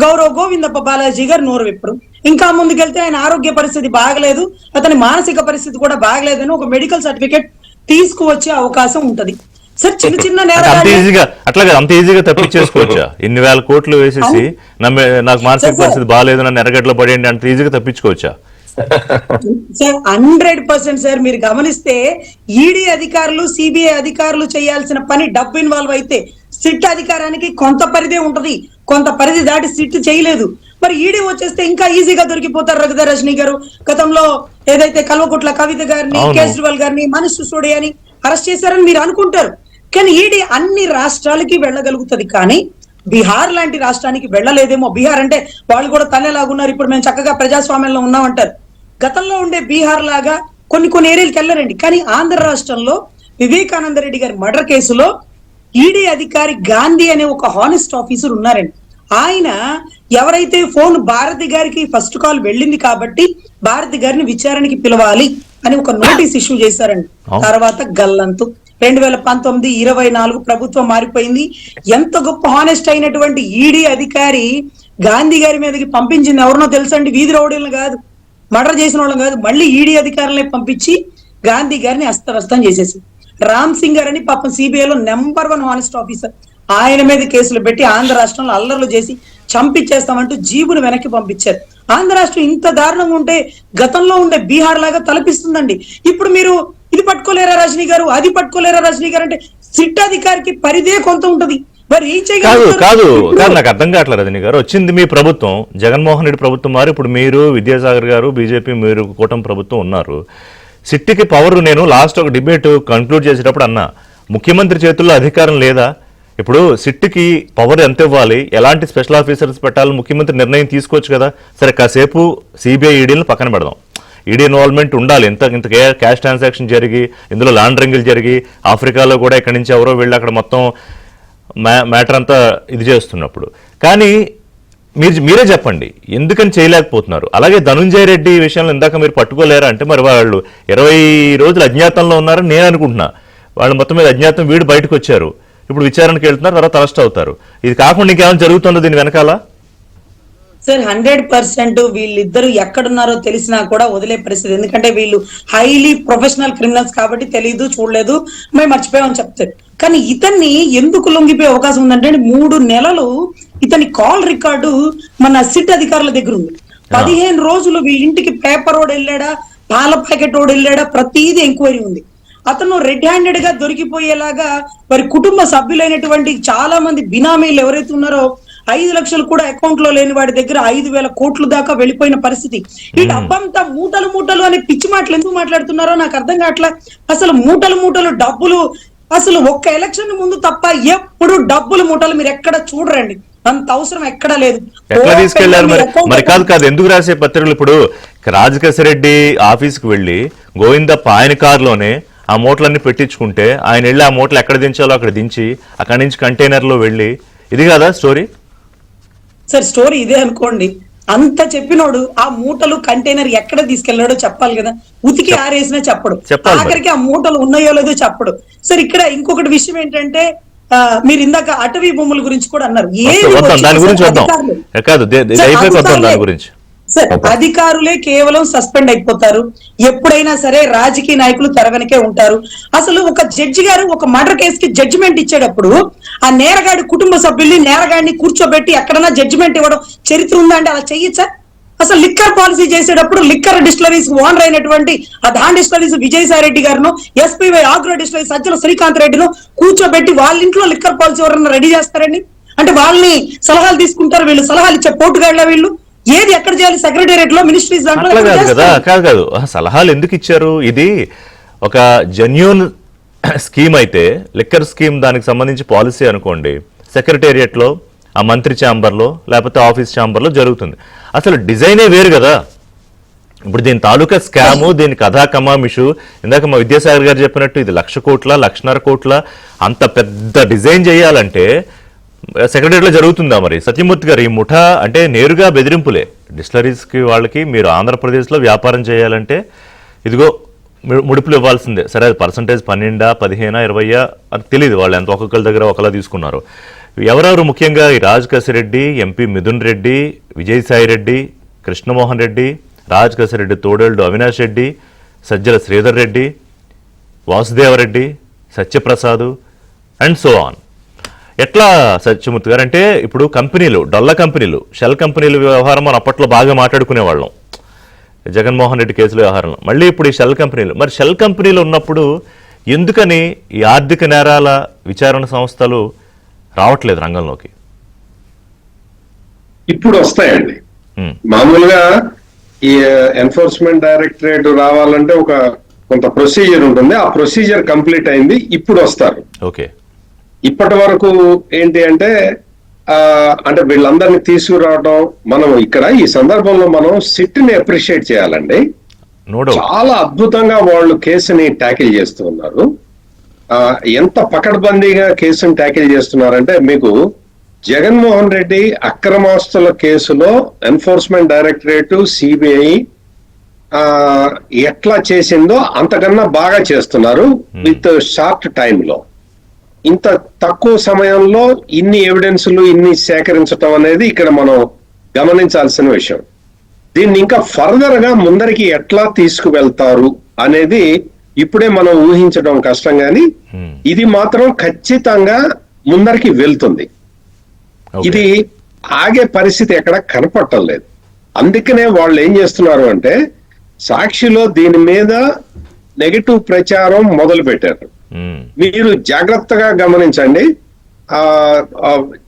గౌరవ గోవిందప్ప బాలాజీ గారు నోరు విప్పరు. ఇంకా ముందుకెళ్తే ఆయన ఆరోగ్య పరిస్థితి బాగలేదు, అతని మానసిక పరిస్థితి కూడా బాగలేదని ఒక మెడికల్ సర్టిఫికేట్ తీసుకువచ్చే అవకాశం ఉంటది. సార్ చిన్న చిన్న అంత ఈజీగా తప్పించేసుకోవచ్చా? ఇన్ని వేల కోట్లు వేసేసి నాకు మానసిక పరిస్థితి బాగాలేదు నన్ను ఎర్రగడ్డలో పడేయండి అంత ఈజీగా తప్పించుకోవచ్చా? సార్ 100% సార్ మీరు గమనిస్తే ఈడీ అధికారులు సిబిఐ అధికారులు చేయాల్సిన పని డబ్బు ఇన్వాల్వ్ అయితే సిట్ అధికారానికి కొంత పరిధే ఉంటది, కొంత పరిధి దాటి సిట్ చేయలేదు. మరి ఈడీ వచ్చేస్తే ఇంకా ఈజీగా దొరికిపోతారు. రఘుధర్ రజనీ గారు గతంలో ఏదైతే కల్వకుట్ల కవిత గారిని, కేజ్రీవాల్ గారిని, మనీష్ సిసోడియాని అరెస్ట్ చేశారని మీరు అనుకుంటారు. కానీ ఈడీ అన్ని రాష్ట్రాలకి వెళ్ళగలుగుతుంది, కానీ బీహార్ లాంటి రాష్ట్రానికి వెళ్ళలేదేమో. బీహార్ అంటే వాళ్ళు కూడా తల్లేలాగున్నారు, ఇప్పుడు మేము చక్కగా ప్రజాస్వామ్యంలో ఉన్నామంటారు. గతంలో ఉండే బీహార్ లాగా కొన్ని ఏరియాలకు వెళ్ళరండి. కానీ ఆంధ్ర రాష్ట్రంలో వివేకానంద రెడ్డి గారి మర్డర్ కేసులో ఈడీ అధికారి గాంధీ అనే ఒక హానెస్ట్ ఆఫీసర్ ఉన్నారండి. ఆయన ఎవరైతే ఫోన్ భారతి గారికి ఫస్ట్ కాల్ వెళ్ళింది కాబట్టి భారతి గారిని విచారణకి పిలవాలి అని ఒక నోటీస్ ఇష్యూ చేశారండి. తర్వాత గల్లంతు 2019, 24 ప్రభుత్వం మారిపోయింది. ఎంత గొప్ప హానెస్ట్ అయినటువంటి ఈడీ అధికారి గాంధీ గారి మీదకి పంపించింది ఎవరినో తెలుసండి? వీధి రౌడీలను కాదు, మర్డర్ చేసిన వాళ్ళని కాదు, మళ్ళీ ఈడీ అధికారులనే పంపించి గాంధీ గారిని అస్తవ్యస్తం చేసేసి రామ్ సింగ్ గారు అని పాపం సిబిఐలో నెంబర్ 1 హానెస్ట్ ఆఫీసర్, ఆయన మీద కేసులు పెట్టి ఆంధ్ర రాష్ట్రంలో అల్లర్లు చేసి చంపించేస్తామంటూ జీబును వెనక్కి పంపించారు. ఆంధ్ర రాష్ట్రం ఇంత దారుణంగా ఉంటే గతంలో ఉండే బీహార్ లాగా తలపిస్తుందండి. ఇప్పుడు మీరు ఇది పట్టుకోలేరా రజనీ గారు, అది పట్టుకోలేరా రజనీ గారు అంటే సిట్ అధికారికి పరిధే కొంత ఉంటది. మరి ఏం కాదు నాకు అర్థం కావట్లేదు రజనీ గారు. వచ్చింది మీ ప్రభుత్వం, జగన్మోహన్ రెడ్డి ప్రభుత్వం మారి ఇప్పుడు మీరు విద్యాసాగర్ గారు బీజేపీ మీరు కూటమి ప్రభుత్వం ఉన్నారు. సిట్టికి పవర్ నేను లాస్ట్ ఒక డిబేట్ కంక్లూడ్ చేసేటప్పుడు అన్నా, ముఖ్యమంత్రి చేతుల్లో అధికారం లేదా? ఇప్పుడు సిట్కి పవర్ ఎంత ఇవ్వాలి, ఎలాంటి స్పెషల్ ఆఫీసర్స్ పెట్టాలని ముఖ్యమంత్రి నిర్ణయం తీసుకోవచ్చు కదా. సరే కాసేపు సిబిఐ ఈడీలను పక్కన పెడదాం, ఈడీ ఇన్వాల్వ్మెంట్ ఉండాలి. ఇంత క్యాష్ ట్రాన్సాక్షన్ జరిగి ఇందులో లాండరింగ్లు జరిగి ఆఫ్రికాలో కూడా ఇక్కడి నుంచి ఎవరో వెళ్ళి అక్కడ మొత్తం మ్యాటర్ అంతా ఇది చేస్తున్నప్పుడు. కానీ మీరే చెప్పండి ఎందుకని చేయలేకపోతున్నారు? అలాగే ధనుంజయ రెడ్డి విషయంలో ఇందాక మీరు పట్టుకోలేరా అంటే మరి వాళ్ళు 20 రోజులు అజ్ఞాతంలో ఉన్నారని నేను అనుకుంటున్నా. వాళ్ళు మొత్తం మీద అజ్ఞాతం వీడు బయటకు వచ్చారు, ఇప్పుడు విచారణకు వెళ్తున్నారు, తర్వాత అరెస్ట్ అవుతారు. ఇది కాకుండా ఇంకేమైనా జరుగుతుందో దీని వెనకాల? సార్ 100% వీళ్ళిద్దరు ఎక్కడున్నారో తెలిసినా కూడా వదిలే పరిస్థితి. ఎందుకంటే వీళ్ళు హైలీ ప్రొఫెషనల్ క్రిమినల్స్ కాబట్టి తెలియదు, చూడలేదు, మేము మర్చిపోయామని చెప్తారు. కానీ ఇతన్ని ఎందుకు లొంగిపోయే అవకాశం ఉందంటే 3 నెలలు ఇతని కాల్ రికార్డు మన సిట్ అధికారుల దగ్గర ఉంది. 15 రోజులు వీళ్ళింటికి పేపర్ ఓడి వెళ్ళాడా, పాల ప్యాకెట్ ఓడి వెళ్ళాడా, ప్రతిదీ ఎంక్వైరీ ఉంది. అతను రెడ్ హ్యాండెడ్ గా దొరికిపోయేలాగా వారి కుటుంబ సభ్యులైనటువంటి చాలా మంది బినామీలు ఎవరైతే ఉన్నారో 5 లక్షలు కూడా అకౌంట్ లో లేని వాడి దగ్గర 5,000 కోట్లు దాకా వెళ్ళిపోయిన పరిస్థితి. ఈ డబ్బంతా మూటలు అని పిచ్చి మాటలు ఎందుకు మాట్లాడుతున్నారో నాకు అర్థం కావట్లా. అసలు మూటలు డబ్బులు అసలు ఒక్క ఎలక్షన్ ముందు తప్ప ఎప్పుడు డబ్బులు మూటలు మీరు ఎక్కడ చూడరండి, అంత అవసరం ఎక్కడా లేదు. ఎట్లా తీసుకెళ్లారు మరి? కాదు ఎందుకు రాసే పత్రికలు ఇప్పుడు రాజకేశరెడ్డి ఆఫీస్కి వెళ్ళి గోవిందప్ప ఆయన కారులోనే ఆ మూటలన్నీ పెట్టించుకుంటే ఆయన వెళ్ళి ఆ మూటలు ఎక్కడ దించాలో అక్కడ దించి అక్కడి నుంచి కంటైనర్ లో వెళ్ళి, ఇది కదా స్టోరీ? సార్ స్టోరీ ఇదే అనుకోండి. అంత చెప్పినోడు ఆ మూటలు కంటైనర్ ఎక్కడ తీసుకెళ్లాడో చెప్పాలి కదా. ఉతికి ఆరేసినా చెప్పడు, చెప్పాలి మరి. ఆఖరికి ఆ మూటలు ఉన్నాయో లేదో చెప్పడు. సరే ఇక్కడ ఇంకొకటి విషయం ఏంటంటే మీరు ఇందాక అటవీ భూముల గురించి కూడా అన్నారు. ఏది వద్దాం, దాని గురించి వద్దాం. అధికారులు కాదు, అయిపోయి వద్దాం దాని గురించి. సార్ అధికారులే కేవలం సస్పెండ్ అయిపోతారు. ఎప్పుడైనా సరే రాజకీయ నాయకులు తెర వెనకే ఉంటారు. అసలు ఒక జడ్జి గారు ఒక మర్డర్ కేసుకి జడ్జిమెంట్ ఇచ్చేటప్పుడు ఆ నేరగాడి కుటుంబ సభ్యుల్ని నేరగాడిని కూర్చోబెట్టి ఎక్కడన్నా జడ్జిమెంట్ ఇవ్వడం చరిత్ర ఉందా అంటే అలా చెయ్యొచ్చా? అసలు లిక్కర్ పాలసీ చేసేటప్పుడు లిక్కర్ డిస్టిలరీస్ ఓనర్ అయినటువంటి ఆ ధాన్ డిస్టిలరీస్ విజయసాయి రెడ్డి గారిను, SPY agro distillery Sajjala Srikanth రెడ్డిను కూర్చోబెట్టి వాళ్ళ ఇంట్లో లిక్కర్ పాలసీ ఎవరన్నా రెడీ చేస్తారండి? అంటే వాళ్ళని సలహాలు తీసుకుంటారు, వీళ్ళు సలహాలు ఇచ్చే పోటుగాళ్ళ వీళ్ళు. ఏది ఎక్కడ చేయాలి? సెక్రటేరియట్ లో, మినిస్ట్రీస్ అట్లా కాదు కదా, కాదు సలహాలు ఎందుకు ఇచ్చారు? ఇది ఒక జెన్యూన్ స్కీమ్ అయితే, లిక్కర్ స్కీమ్ దానికి సంబంధించి పాలసీ అనుకోండి, సెక్రటేరియట్ లో, ఆ మంత్రి ఛాంబర్లో, లేకపోతే ఆఫీస్ ఛాంబర్లో జరుగుతుంది. అసలు డిజైనే వేరు కదా. ఇప్పుడు దీని తాలూకా స్కాము, దీని కథా కమామిషు, ఇందాక మా విద్యాసాగర్ గారు చెప్పినట్టు ఇది 1,00,000 కోట్ల 1,50,000 కోట్ల అంత పెద్ద డిజైన్ చేయాలంటే సెక్రటరీలో జరుగుతుందా? మరి సత్యమూర్తి గారు, ఈ ముఠా అంటే నేరుగా బెదిరింపులే డిస్టిలరీస్కి వాళ్ళకి. మీరు ఆంధ్రప్రదేశ్లో వ్యాపారం చేయాలంటే ఇదిగో ముడుపులు ఇవ్వాల్సిందే. సరే అది పర్సంటేజ్ 12, 15, 20 అని తెలియదు, వాళ్ళు ఎంత ఒక్కొక్కరి దగ్గర ఒకలా తీసుకున్నారు. ఎవరెవరు ముఖ్యంగా ఈ రాజ్ కసిరెడ్డి, ఎంపీ మిథున్ రెడ్డి, విజయసాయి రెడ్డి, కృష్ణమోహన్ రెడ్డి, రాజ్ కసిరెడ్డి తోడేళ్లు Avinash Reddy, Sajjala Sridhar Reddy, Vasudevareddy, Satyaprasad and so on. ఎట్లా సత్యమూర్తి గారు అంటే ఇప్పుడు కంపెనీలు, డొల్ల కంపెనీలు, షెల్ కంపెనీల వ్యవహారం మనం అప్పట్లో బాగా మాట్లాడుకునేవాళ్ళం జగన్మోహన్ రెడ్డి కేసుల వ్యవహారంలో. మళ్ళీ ఇప్పుడు ఈ షెల్ కంపెనీలు, మరి షెల్ కంపెనీలు ఉన్నప్పుడు ఎందుకని ఈ ఆర్థిక నేరాల విచారణ సంస్థలు రావట్లేదు రంగంలోకి? ఇప్పుడు వస్తాయండి. మామూలుగా ఈ ఎన్ఫోర్స్మెంట్ డైరెక్టరేట్ రావాలంటే ఒక కొంత ప్రొసీజర్ ఉంటుంది. ఆ ప్రొసీజర్ కంప్లీట్ అయింది, ఇప్పుడు వస్తారు. ఓకే. ఇప్పటి వరకు ఏంటి అంటే అంటే వీళ్ళందరినీ తీసుకురావడం, మనం ఇక్కడ ఈ సందర్భంలో మనం సిట్ ని అప్రిషియేట్ చేయాలండి. చాలా అద్భుతంగా వాళ్ళు కేసుని ట్యాకిల్ చేస్తూ ఉన్నారు. ఎంత పకడ్బందీగా కేసుని ట్యాకిల్ చేస్తున్నారంటే, మీకు జగన్మోహన్ రెడ్డి అక్రమాస్తుల కేసులో ఎన్ఫోర్స్మెంట్ డైరెక్టరేట్, సిబిఐ ఎట్లా చేసిందో అంతకన్నా బాగా చేస్తున్నారు విత్ షార్ట్ టైంలో. ఇంత తక్కువ సమయంలో ఇన్ని ఎవిడెన్స్లు ఇన్ని సేకరించడం అనేది ఇక్కడ మనం గమనించాల్సిన విషయం. దీన్ని ఇంకా ఫర్దర్ గా ముందరికి ఎట్లా తీసుకువెళ్తారు అనేది ఇప్పుడే మనం ఊహించడం కష్టం, కానీ ఇది మాత్రం ఖచ్చితంగా ముందరికి వెళ్తుంది. ఇది ఆగే పరిస్థితి ఎక్కడ కనపడటం లేదు. అందుకనే వాళ్ళు ఏం చేస్తున్నారు అంటే, సాక్షిలో దీని మీద నెగటివ్ ప్రచారం మొదలు పెట్టారు. మీరు జాగ్రత్తగా గమనించండి.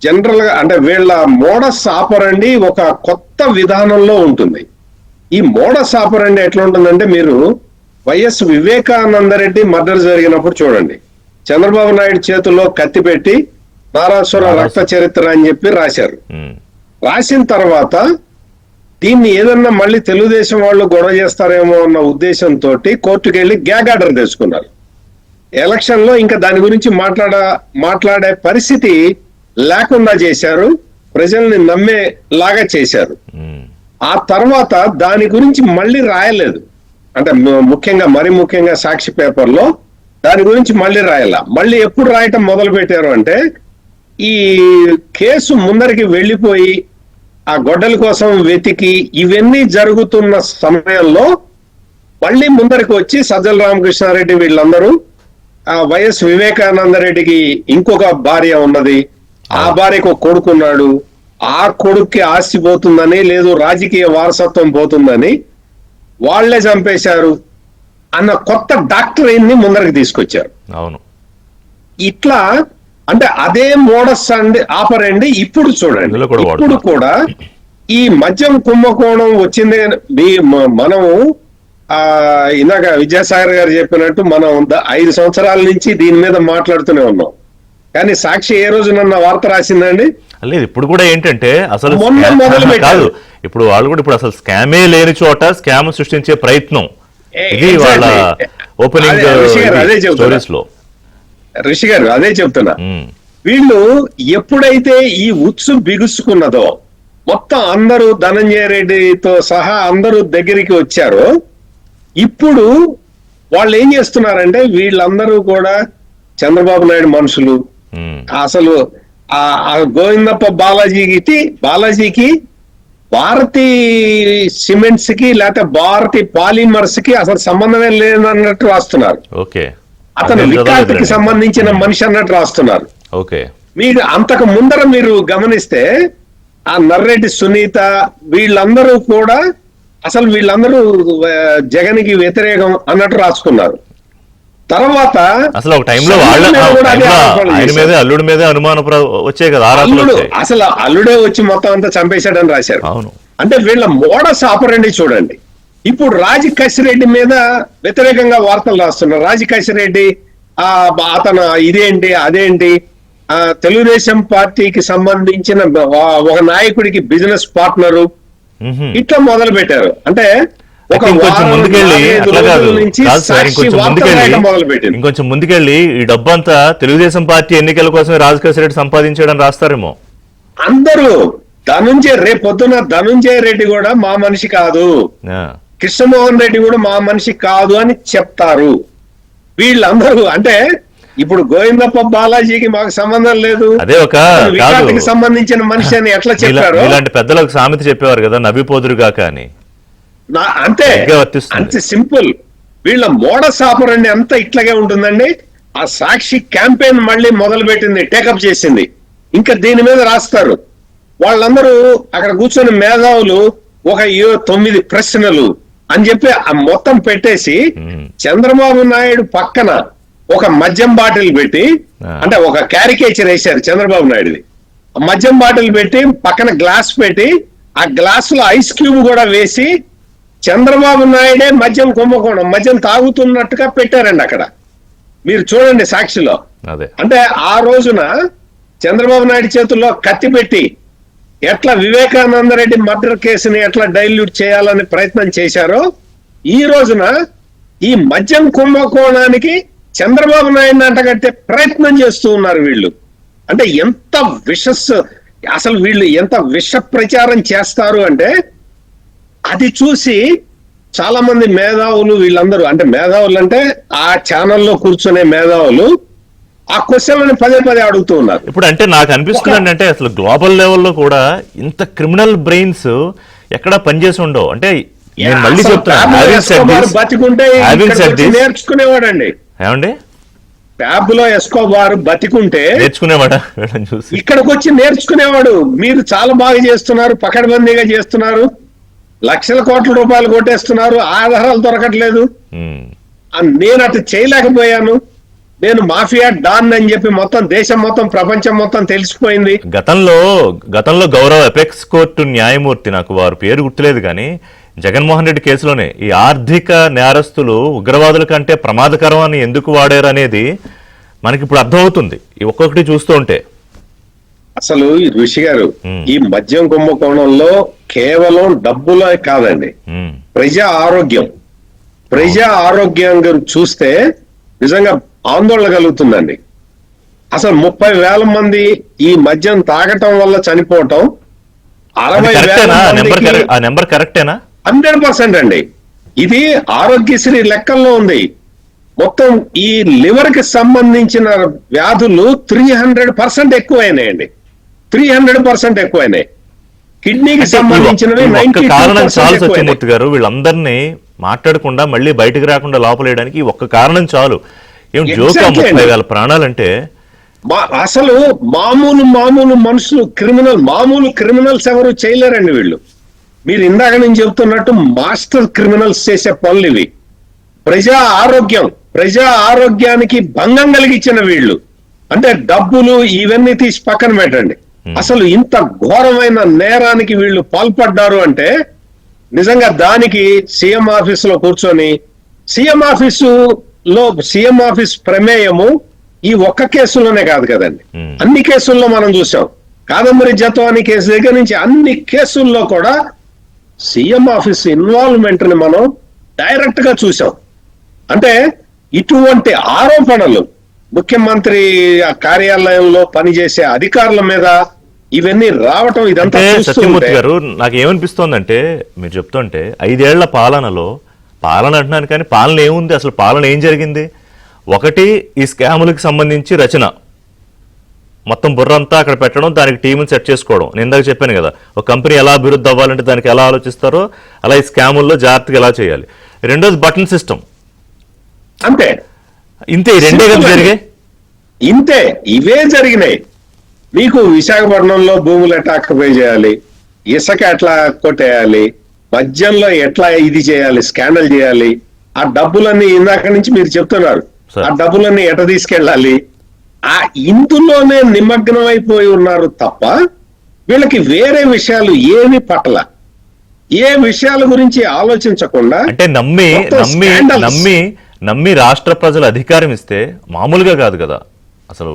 జనరల్ గా అంటే వీళ్ళ మోడస్ ఆపరండి ఒక కొత్త విధానంలో ఉంటుంది. ఈ మోడస్ ఆపరండి ఎట్లా ఉంటుందంటే, మీరు వైఎస్ వివేకానందరెడ్డి మర్డర్ జరిగినప్పుడు చూడండి, చంద్రబాబు నాయుడు చేతుల్లో కత్తి పెట్టి నారాసుర రక్త చరిత్ర అని చెప్పి రాశారు. రాసిన తర్వాత దీన్ని ఏదన్నా మళ్ళీ తెలుగుదేశం వాళ్ళు గొడవ చేస్తారేమో అన్న ఉద్దేశంతో కోర్టుకు వెళ్ళి గ్యాగ్ ఆర్డర్ తెచ్చుకున్నారు. ఎలక్షన్ లో ఇంకా దాని గురించి మాట్లాడే పరిస్థితి లేకుండా చేశారు, ప్రజల్ని నమ్మేలాగా చేశారు. ఆ తర్వాత దాని గురించి మళ్ళీ రాయలేదు. అంటే మరి ముఖ్యంగా సాక్షి పేపర్లో దాని గురించి మళ్ళీ రాయాల. మళ్ళీ ఎప్పుడు రాయటం మొదలు పెట్టారు అంటే, ఈ కేసు ముందరికి వెళ్ళిపోయి ఆ గొడ్డల కోసం వెతికి ఇవన్నీ జరుగుతున్న సమయంలో మళ్ళీ ముందరికి వచ్చి సజ్జల రామకృష్ణారెడ్డి వీళ్ళందరూ, వైఎస్ వివేకానందరెడ్డికి ఇంకొక భార్య ఉన్నది, ఆ భార్యకు ఒక కొడుకున్నాడు, ఆ కొడుక్కి ఆస్తి పోతుందని, లేదు రాజకీయ వారసత్వం పోతుందని వాళ్లే చంపేశారు అన్న కొత్త డాక్టరైన్ ని ముందరికి తీసుకొచ్చారు. అవును. ఇట్లా అంటే అదే మోడస్ అండి ఆపరండి. ఇప్పుడు చూడండి, ఇప్పుడు కూడా ఈ మద్యం కుంభకోణం వచ్చింది. మనము ఇందాక విద్యాసాగర్ గారు చెప్పినట్టు మనం 5 సంవత్సరాల నుంచి దీని మీద మాట్లాడుతూనే ఉన్నాం, కానీ సాక్షి ఏ రోజునన్న వార్త రాసిందండి? లేదు. ఇప్పుడు కూడా ఏంటంటే అసలు కాదు, ఇప్పుడు వాళ్ళు కూడా ఇప్పుడు అసలు స్కామే లేని చోట స్కామ్ సృష్టించే ప్రయత్నం, ఇది వాళ్ళ ఓపెనింగ్ స్టోరీస్ లో. రిషి గారు అదే చెప్తున్నా. వీళ్ళు ఎప్పుడైతే ఈ ఉత్సు బిగుసుకున్నదో, మొత్తం అందరూ ధనంజయ రెడ్డితో సహా అందరూ దగ్గరికి వచ్చారో ఇప్పుడు వాళ్ళు ఏం చేస్తున్నారంటే వీళ్ళందరూ కూడా చంద్రబాబు నాయుడు మనుషులు. అసలు ఆ గోవిందప్ప బాలాజీకి భారతీ సిమెంట్స్ కి లేకపోతే భారతీ పాలిమర్స్ కి అసలు సంబంధమే లేదన్నట్టు రాస్తున్నారు. ఓకే, అతను వికాస్కి సంబంధించిన మనిషి అన్నట్టు రాస్తున్నారు. ఓకే, మీరు అంతకు ముందర మీరు గమనిస్తే ఆ నర్రెడ్డి సునీత వీళ్ళందరూ కూడా అసలు వీళ్ళందరూ జగన్కి వ్యతిరేకం అన్నట్టు రాసుకున్నారు. తర్వాత అసలు ఒక టైంలో ఆయన మీద అల్లుడి మీద అనుమానం వచ్చాయి కదా, అసలు అల్లుడే వచ్చి మొత్తం అంతా చంపేశాడని రాశారు. అవును, అంటే వీళ్ళ మోడస్ ఆపరండి చూడండి. ఇప్పుడు రాజకేశ్రెడ్డి మీద వ్యతిరేకంగా వార్తలు రాస్తున్నారు. రాజకేశ్రెడ్డి అతను ఇదేంటి అదేంటి తెలుగుదేశం పార్టీకి సంబంధించిన ఒక నాయకుడికి బిజినెస్ పార్ట్నరు ఇట్లా మొదలు పెట్టారు. అంటే ఇంకొంచెం ముందుకెళ్ళి ఈ డబ్బు అంతా తెలుగుదేశం పార్టీ ఎన్నికల కోసమే రాజకేశ్వర రెడ్డి సంపాదించాడని రాస్తారేమో అందరూ. రేపొద్దున ధనుంజయ రెడ్డి కూడా మా మనిషి కాదు, కృష్ణమోహన్ రెడ్డి కూడా మా మనిషి కాదు అని చెప్తారు వీళ్ళందరూ. అంటే ఇప్పుడు గోవిందప్ప బాలాజీకి మాకు సంబంధం లేదు, అదే ఒక వికాస్కి సంబంధించిన మనిషి అని ఎట్లా చెప్పారు? ఇలాంటి పెద్దలకు సామెత చెప్పేవారు కదా, నవ్విపోదురుగా కానీ. అంతే అంతే సింపుల్. వీళ్ళ మోడస్ ఆపరండి అంతా ఇట్లాగే ఉంటుందండి. ఆ సాక్షి క్యాంపెయిన్ మళ్ళీ మొదలు పెట్టింది, టేకప్ చేసింది. ఇంకా దీని మీద రాస్తారు వాళ్ళందరూ. అక్కడ కూర్చొని మేధావులు ఒక 9 ప్రశ్నలు అని చెప్పి మొత్తం పెట్టేసి చంద్రబాబు నాయుడు పక్కన ఒక మద్యం బాటిల్ పెట్టి, అంటే ఒక క్యారికేచర్ వేశారు చంద్రబాబు నాయుడుది. మద్యం బాటిల్ పెట్టి పక్కన గ్లాస్ పెట్టి ఆ గ్లాస్ లో ఐస్ క్యూబ్ కూడా వేసి చంద్రబాబు నాయుడే మద్యం కుంభకోణం మద్యం తాగుతున్నట్టుగా పెట్టారండి అక్కడ. మీరు చూడండి సాక్షిలో. అంటే ఆ రోజున చంద్రబాబు నాయుడు చేతుల్లో కత్తి పెట్టి ఎట్లా వివేకానంద రెడ్డి మర్డర్ కేసుని ఎట్లా డైల్యూట్ చేయాలని ప్రయత్నం చేశారో, ఈ రోజున ఈ మద్యం కుంభకోణానికి చంద్రబాబు నాయుడిని అంటగట్టే ప్రయత్నం చేస్తూ ఉన్నారు వీళ్ళు. అంటే ఎంత అసలు వీళ్ళు ఎంత విష ప్రచారం చేస్తారు అంటే అది చూసి చాలా మంది మేధావులు వీళ్ళందరూ, అంటే మేధావులు అంటే ఆ ఛానల్లో కూర్చునే మేధావులు ఆ క్వశ్చన్లని పదే అడుగుతూ ఉన్నారు. ఇప్పుడు అంటే నాకు అనిపిస్తుంది అంటే అసలు గ్లోబల్ లెవెల్లో కూడా ఇంత క్రిమినల్ బ్రెయిన్స్ ఎక్కడా పనిచేసి ఉండవు. అంటే నేను మళ్ళీ చెప్తాను, బతికుంటే నేర్చుకునేవాడండి. ఏమండి ప్యాబ్ లో ఎస్కోబార్ బతికుంటే నేర్చుకునేవాడా? చూసి ఇక్కడికి వచ్చి నేర్చుకునేవాడు. మీరు చాలా బాగా చేస్తున్నారు, పకడ్బందీగా చేస్తున్నారు, లక్షల కోట్ల రూపాయలు కొట్టేస్తున్నారు, ఆధారాలు దొరకట్లేదు, నేను అటు చేయలేకపోయాను, నేను మాఫియా డాన్ అని చెప్పి మొత్తం దేశం మొత్తం ప్రపంచం మొత్తం తెలిసిపోయింది. గతంలో గౌరవ ఎపెక్స్ కోర్టు న్యాయమూర్తి, నాకు వారి పేరు గుర్తులేదు కానీ, జగన్మోహన్ రెడ్డి కేసులోనే ఈ ఆర్థిక నేరస్తులు ఉగ్రవాదుల కంటే ప్రమాదకరం అని ఎందుకు వాడారు అనేది మనకి ఇప్పుడు అర్థమవుతుంది ఈ ఒక్కొక్కటి చూస్తూ ఉంటే. అసలు ఋషి గారు, ఈ మద్యం కుంభకోణంలో కేవలం డబ్బులో కాదండి, ప్రజా ఆరోగ్యం చూస్తే నిజంగా ఆందోళన కలుగుతుందండి. అసలు 30,000 మంది ఈ మద్యం తాగటం వల్ల చనిపోవటం, 60,000 100% అండి. ఇది ఆరోగ్యశ్రీ లెక్కల్లో ఉంది. మొత్తం ఈ లివర్ కి సంబంధించిన వ్యాధులు 300% ఎక్కువైనాయండి. 300% ఎక్కువైనాయి. కిడ్నీకి సంబంధించినవి 90% సత్యమూర్తి గారు వీళ్ళందరినీ మాట్లాడకుండా మళ్ళీ బయటకు రాకుండా లోపలేయడానికి ఒక్క కారణం చాలు. ఏం జోక్, 30,000 ప్రాణాలంటే అసలు మామూలు మనుషులు మామూలు క్రిమినల్స్ ఎవరు చేయలేరండి వీళ్ళు. మీరు ఇందాక నేను చెబుతున్నట్టు మాస్టర్ క్రిమినల్స్ చేసే పనులు ఇవి. ప్రజా ఆరోగ్యానికి భంగం కలిగించిన వీళ్ళు. అంటే డబ్బులు ఇవన్నీ తీసి పక్కన పెట్టండి, అసలు ఇంత ఘోరమైన నేరానికి వీళ్ళు పాల్పడ్డారు అంటే నిజంగా దానికి సీఎం ఆఫీసులో కూర్చొని సీఎం ఆఫీస్ ప్రమేయము ఈ ఒక్క కేసులోనే కాదు కదండి, అన్ని కేసుల్లో మనం చూసాం. కాదంబరి జతవాని కేసు దగ్గర నుంచి అన్ని కేసుల్లో కూడా సీఎం ఆఫీస్ ఇన్వాల్వ్మెంట్ ని మనం డైరెక్ట్ గా చూసాం. అంటే ఇటువంటి ఆరోపణలు ముఖ్యమంత్రి కార్యాలయంలో పనిచేసే అధికారుల మీద ఇవన్నీ రావటం ఇదంతా అంటే చూస్తూ సత్యమూర్తి ఉంటే గారు నాకు ఏమనిపిస్తోందంటే మీరు చెప్తుంటే 5 ఏళ్ల పాలనలో పాలన అంటున్నాను కానీ పాలన ఏముంది, అసలు పాలన ఏం జరిగింది? ఒకటి ఈ స్కాములకు సంబంధించి రచన, మొత్తం బుర్రంతా అక్కడ పెట్టడం, దానికి టీముని సెట్ చేసుకోవడం. నేను ఇందాక చెప్పాను కదా, ఒక కంపెనీ ఎలా అభివృద్ధి అవ్వాలంటే దానికి ఎలా ఆలోచిస్తారో అలా ఈ స్కాముల్లో జాగ్రత్తగా ఎలా చేయాలి. రెండోది బటన్ సిస్టమ్. అంతే ఇంతే, ఈ రెండే కదా జరిగాయి. ఇంతే, ఇవే జరిగినాయి. మీకు విశాఖపట్నంలో భూములు ఎట్లా ఆక్యుపై చేయాలి, ఇసుక ఎట్లా కొట్టేయాలి, మద్యంలో ఎట్లా ఇది చేయాలి, స్కాండల్ చేయాలి, ఆ డబ్బులన్నీ ఇందాక నుంచి మీరు చెప్తున్నారు, ఆ డబ్బులన్నీ ఎట్లా తీసుకెళ్ళాలి, ఆ ఇందులోనే నిమగ్నం అయిపోయి ఉన్నారు తప్ప వీళ్ళకి వేరే విషయాలు ఏమి పట్ల, ఏ విషయాల గురించి ఆలోచించకుండా అంటే నమ్మి మొత్తం నమ్మి scandals. నమ్మి నమ్మి రాష్ట్ర ప్రజలు అధికారం ఇస్తే మామూలుగా కాదు కదా, అసలు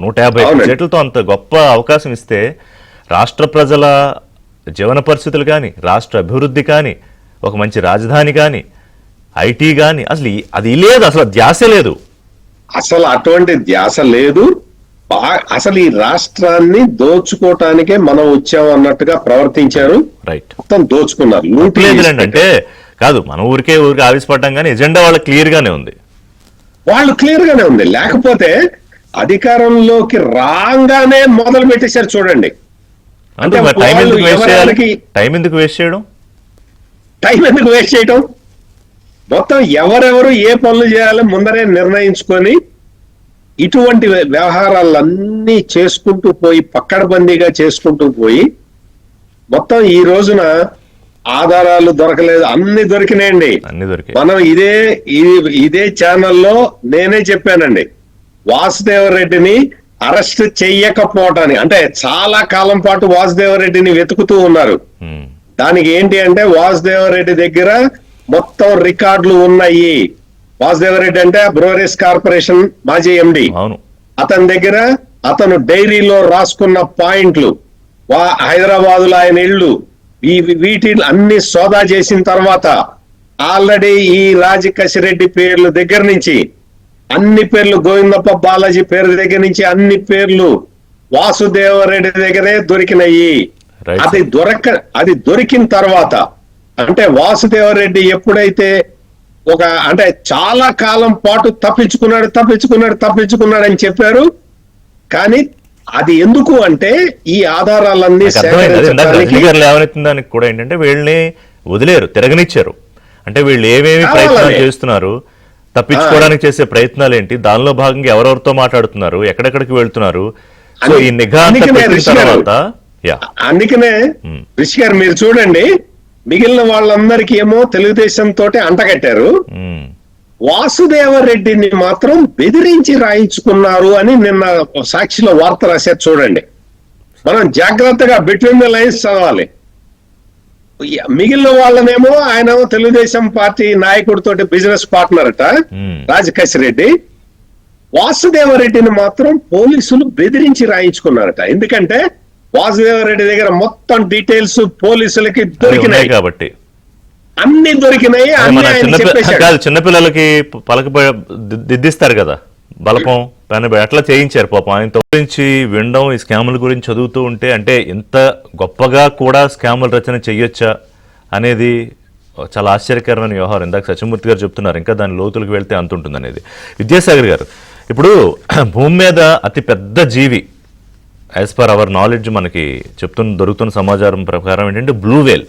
150 అవునండి. సీట్లతో అంత గొప్ప అవకాశం ఇస్తే రాష్ట్ర ప్రజల జీవన పరిస్థితులు కానీ, రాష్ట్ర అభివృద్ధి కానీ, ఒక మంచి రాజధాని కానీ, ఐటీ కానీ, అసలు అది లేదు, అసలు ధ్యాస లేదు. అసలు అటువంటి ధ్యాస లేదు. అసలు ఈ రాష్ట్రాన్ని దోచుకోవటానికే మనం వచ్చాం అన్నట్టుగా ప్రవర్తించారు. రైట్, మొత్తం దోచుకున్నారు, లూటీ లేదులేండి. అంటే కాదు, మనం ఊరికే ఆవిష్పడ్డాం కానీ ఎజెండా వాళ్ళకి క్లియర్ గానే ఉంది. వాళ్ళు క్లియర్ గానే ఉంది. లేకపోతే అధికారంలోకి రాగానే మొదలు పెట్టేశారు చూడండి. అంటే అంటే టైం వాళ్ళు ఎందుకు వేస్ట్ చేయాలి? ఎవరికి టైం ఎందుకు వేస్ట్ చేయడం? టైం ఎందుకు వేస్ట్ చేయటం? మొత్తం ఎవరెవరు ఏ పనులు చేయాలో ముందరే నిర్ణయించుకొని ఇటువంటి వ్యవహారాలన్నీ చేసుకుంటూ పోయి, పక్కడబందీగా చేసుకుంటూ పోయి, మొత్తం ఈ రోజున ఆధారాలు దొరకలేదు, అన్ని దొరికినాయండి. అన్ని దొరికాయి. మనం ఇదే ఛానల్లో నేనే చెప్పానండి, వాసుదేవరెడ్డిని అరెస్ట్ చెయ్యకపోవటానికి, అంటే చాలా కాలం పాటు వాసుదేవరెడ్డిని వెతుకుతూ ఉన్నారు. ఉమ్. దానికి ఏంటి అంటే వాసుదేవరెడ్డి దగ్గర మొత్తం రికార్డులు ఉన్నాయి. వాసుదేవరెడ్డి అంటే బ్రూవరీస్ కార్పొరేషన్ మాజీ ఎండి. అవును. అతని దగ్గర అతను డైరీలో రాసుకున్న పాయింట్లు, హైదరాబాదులో ఆయన ఇళ్ళు, వీటి అన్ని సోదా చేసిన తర్వాత ఆల్రెడీ ఈ రాజకశిరెడ్డి పేర్ల దగ్గర నుంచి అన్ని పేర్లు, గోవిందప్ప బాలాజీ పేరు దగ్గర నుంచి అన్ని పేర్లు వాసుదేవరెడ్డి దగ్గరే దొరికినాయి. Right. అది దొరికిన తర్వాత, అంటే వాసుదేవరెడ్డి ఎప్పుడైతే అంటే చాలా కాలం పాటు తప్పించుకున్నాడు అని చెప్పారు. కానీ అది ఎందుకు అంటే ఈ ఆధారాలన్నీ సేకరించడానికి లేవనెత్తిందానికి కూడా ఏంటంటే వీళ్ళని వదిలేరు, తిరగనిచ్చారు. అంటే వీళ్ళు ఏమేమి ప్రయత్నాలు చేస్తున్నారు, తప్పించుకోవడానికి చేసే ప్రయత్నాలు ఏంటి, దానిలో భాగంగా ఎవరెవరితో మాట్లాడుతున్నారు, ఎక్కడెక్కడికి వెళ్తున్నారు, సో ఈ నిఘా అంతా పెట్టిన తర్వాత అందుకనే రిషి గారు మీరు చూడండి, మిగిలిన వాళ్ళందరికీ ఏమో తెలుగుదేశం తోటి అంటగట్టారు, వాసుదేవరెడ్డిని మాత్రం బెదిరించి రాయించుకున్నారు అని నిన్న సాక్షిలో వార్త రాశారు చూడండి. మనం జాగ్రత్తగా బిట్వీన్ ద లైన్స్ చదవాలి. మిగిలిన వాళ్ళనేమో ఆయన తెలుగుదేశం పార్టీ నాయకుడితోటి బిజినెస్ పార్ట్నర్ అట రాజకశిరెడ్డి, వాసుదేవరెడ్డిని మాత్రం పోలీసులు బెదిరించి రాయించుకున్నారట. ఎందుకంటే వాసుదేవరెడ్డి దగ్గర మొత్తం డీటెయిల్స్ పోలీసులకి దొరికినాయి కాబట్టి, అన్ని దొరికినాయి. చిన్నపిల్లలకి పలక దిద్దిస్తారు కదా బలపం పైన, అట్లా చేయించారు పాపం. ఆయనతో గురించి వినడం, ఈ స్కాముల గురించి చదువుతూ ఉంటే, అంటే ఇంత గొప్పగా కూడా స్కాముల రచన చెయ్యొచ్చా అనేది చాలా ఆశ్చర్యకరమైన వ్యవహారం. ఇందాక సత్యమూర్తి గారు చెప్తున్నారు, ఇంకా దాని లోతులకు వెళ్తే అంత ఉంటుంది అనేది. విద్యాసాగర్ గారు, ఇప్పుడు భూమి మీద అతి పెద్ద జీవి యాజ్ పర్ అవర్ నాలెడ్జ్ మనకి దొరుకుతున్న సమాచారం ప్రకారం ఏంటంటే బ్లూ వేల్.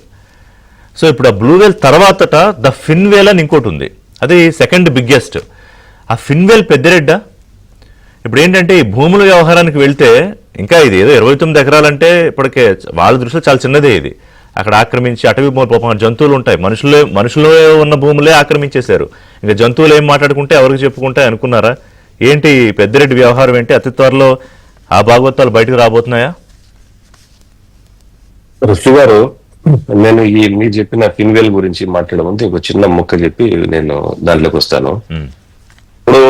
సో ఇప్పుడు ఆ బ్లూ వేల్ తర్వాతట ద ఫిన్ వేల్ అని ఇంకోటి ఉంది, అది సెకండ్ బిగ్గెస్ట్. ఆ ఫిన్ వేల్ పెద్దరెడ్డా. ఇప్పుడు ఏంటంటే ఈ భూముల వ్యవహారానికి వెళ్తే, ఇంకా ఇది ఏదో 29 ఎకరాలంటే ఇప్పటికే వాళ్ళ దృష్టిలో చాలా చిన్నదే. ఇది అక్కడ ఆక్రమించి అటవీ పాపం జంతువులు ఉంటాయి, మనుషులే ఉన్న భూములే ఆక్రమించేశారు. ఇంకా జంతువులు ఏం మాట్లాడుకుంటే ఎవరికి చెప్పుకుంటే అనుకున్నారా? ఏంటి పెద్దిరెడ్డి వ్యవహారం ఏంటి? అతి త్వరలో ఆ భాగవతాలు బయటకు రాబోతున్నాయా? ఋషి గారు, నేను మీరు చెప్పిన ఫిన్వేల్ గురించి మాట్లాడే ముందు ఇంకో చిన్న మొక్క చెప్పి నేను దాంట్లోకి వస్తాను. ఇప్పుడు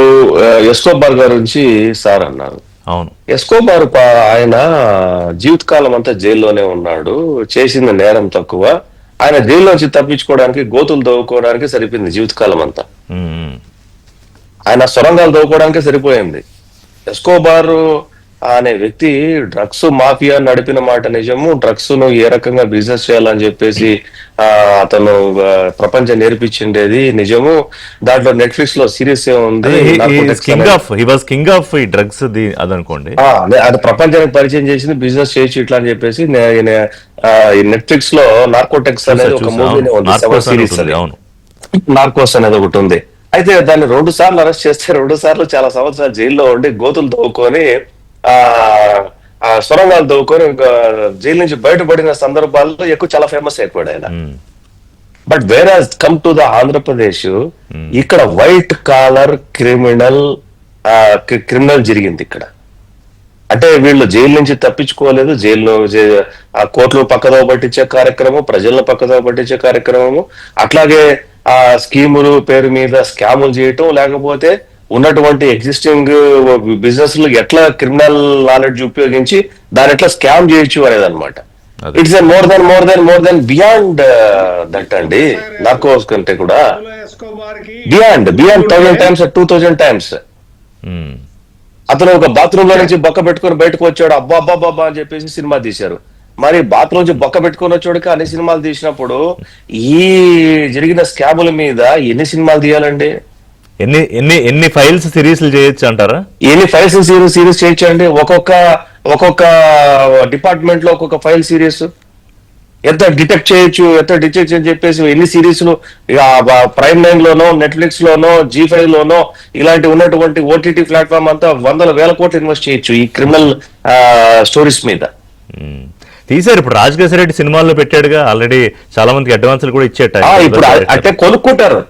ఎస్కోబార్ గారి గురించి సార్ అన్నారు. అవును, ఎస్కోబార్ ఆయన జీవితకాలం అంతా జైల్లోనే ఉన్నాడు, చేసిన నేరం తక్కువ, ఆయన జైల్లోంచి తప్పించుకోవడానికి గోతులు దవ్వుకోవడానికి సరిపోయింది జీవితకాలం అంతా. ఆయన సొరంగాలు దవ్వుకోవడానికే సరిపోయింది. ఎస్కోబార్ అనే వ్యక్తి డ్రగ్స్ మాఫియా నడిపిన మాట నిజము. డ్రగ్స్ ను ఏ రకంగా బిజినెస్ చేయాలని చెప్పేసి అతను ప్రపంచం నేర్పించిండేది నిజము. దాంట్లో నెట్ఫ్లిక్స్ లో సిరీస్ ఉంది, కింగ్ ఆఫ్ ఈ డ్రగ్స్ అదనుకోండి. అది ప్రపంచానికి పరిచయం చేసింది, బిజినెస్ చేయొచ్చు ఇట్లా అని చెప్పేసి నెట్ఫ్లిక్స్ లో నార్కోటెక్స్ అనేది ఒక మూవీనే ఉంది, సిరీస్ అది, నార్కోస్ అనేది ఒకటి ఉంది. అయితే దాన్ని 2 సార్లు అరెస్ట్ చేస్తే 2 సార్లు చాలా సంవత్సరాలు జైల్లో ఉండి గోతులు తవ్వుకొని సొరంగాలు తవ్వుకొని జైలు నుంచి బయటపడిన సందర్భాల్లో ఎక్కువ చాలా ఫేమస్ అయిపోయాడు ఆయన. But where has come to the Andhra Pradesh, ఇక్కడ వైట్ కాలర్ క్రిమినల్ జరిగింది ఇక్కడ. అంటే వీళ్ళు జైలు నుంచి తప్పించుకోలేదు, జైల్లో కోర్టులు పక్కదో పట్టించే కార్యక్రమం, ప్రజలను పక్కదో పట్టించే కార్యక్రమము, అట్లాగే ఆ స్కీములు పేరు మీద స్కాములు చేయటం, లేకపోతే ఉన్నటువంటి ఎగ్జిస్టింగ్ బిజినెస్ లు ఎట్లా క్రిమినల్ నాలెడ్జ్ ఉపయోగించి దాని ఎట్లా స్కామ్ చేయొచ్చు అనేది అనమాట. It's more than beyond that అండి. నార్కోస్ కంటే కూడా బియాండ్ 1000 times 2000 times. అతను ఒక బాత్రూమ్ లో నుంచి బొక్క పెట్టుకుని బయటకు వచ్చాడు, అబ్బా అబ్బా అబ్బా అని చెప్పేసి సినిమా తీశారు. మరి బాత్రూమ్ నుంచి బొక్క పెట్టుకుని వచ్చాడుకి అన్ని సినిమాలు తీసినప్పుడు ఈ జరిగిన స్కాముల మీద ఎన్ని సినిమాలు తీయాలండి? ఎన్ని ఫైల్స్ సిరీస్ చేయొచ్చు అంటారా? ఎన్ని ఫైల్స్ సిరీస్ చేయొచ్చు అండి? ఒక్కొక్క డిపార్ట్మెంట్ లో ఒక్కొక్క ఫైల్ సిరీస్ ఎంత డిటెక్ట్ చేయొచ్చు, ఎంత డిటెక్ట్ అని చెప్పేసి ఎన్ని సిరీస్లు ప్రైమ్ 9 లోనో, నెట్ఫ్లిక్స్ లోనో, G5 లోనో ఇలాంటి ఉన్నటువంటి ఓటీటీ ప్లాట్ఫామ్ అంతా 100,000 కోట్లు ఇన్వెస్ట్ చేయొచ్చు ఈ క్రిమినల్ స్టోరీస్ మీద. తీసారు. ఇప్పుడు రాజకేశ్వర రెడ్డి సినిమాల్లో పెట్టాడుగా, ఆల్రెడీ చాలా మందికి అడ్వాన్సులు కూడా ఇచ్చేట. ఇప్పుడు అంటే కొనుక్కుంటారు,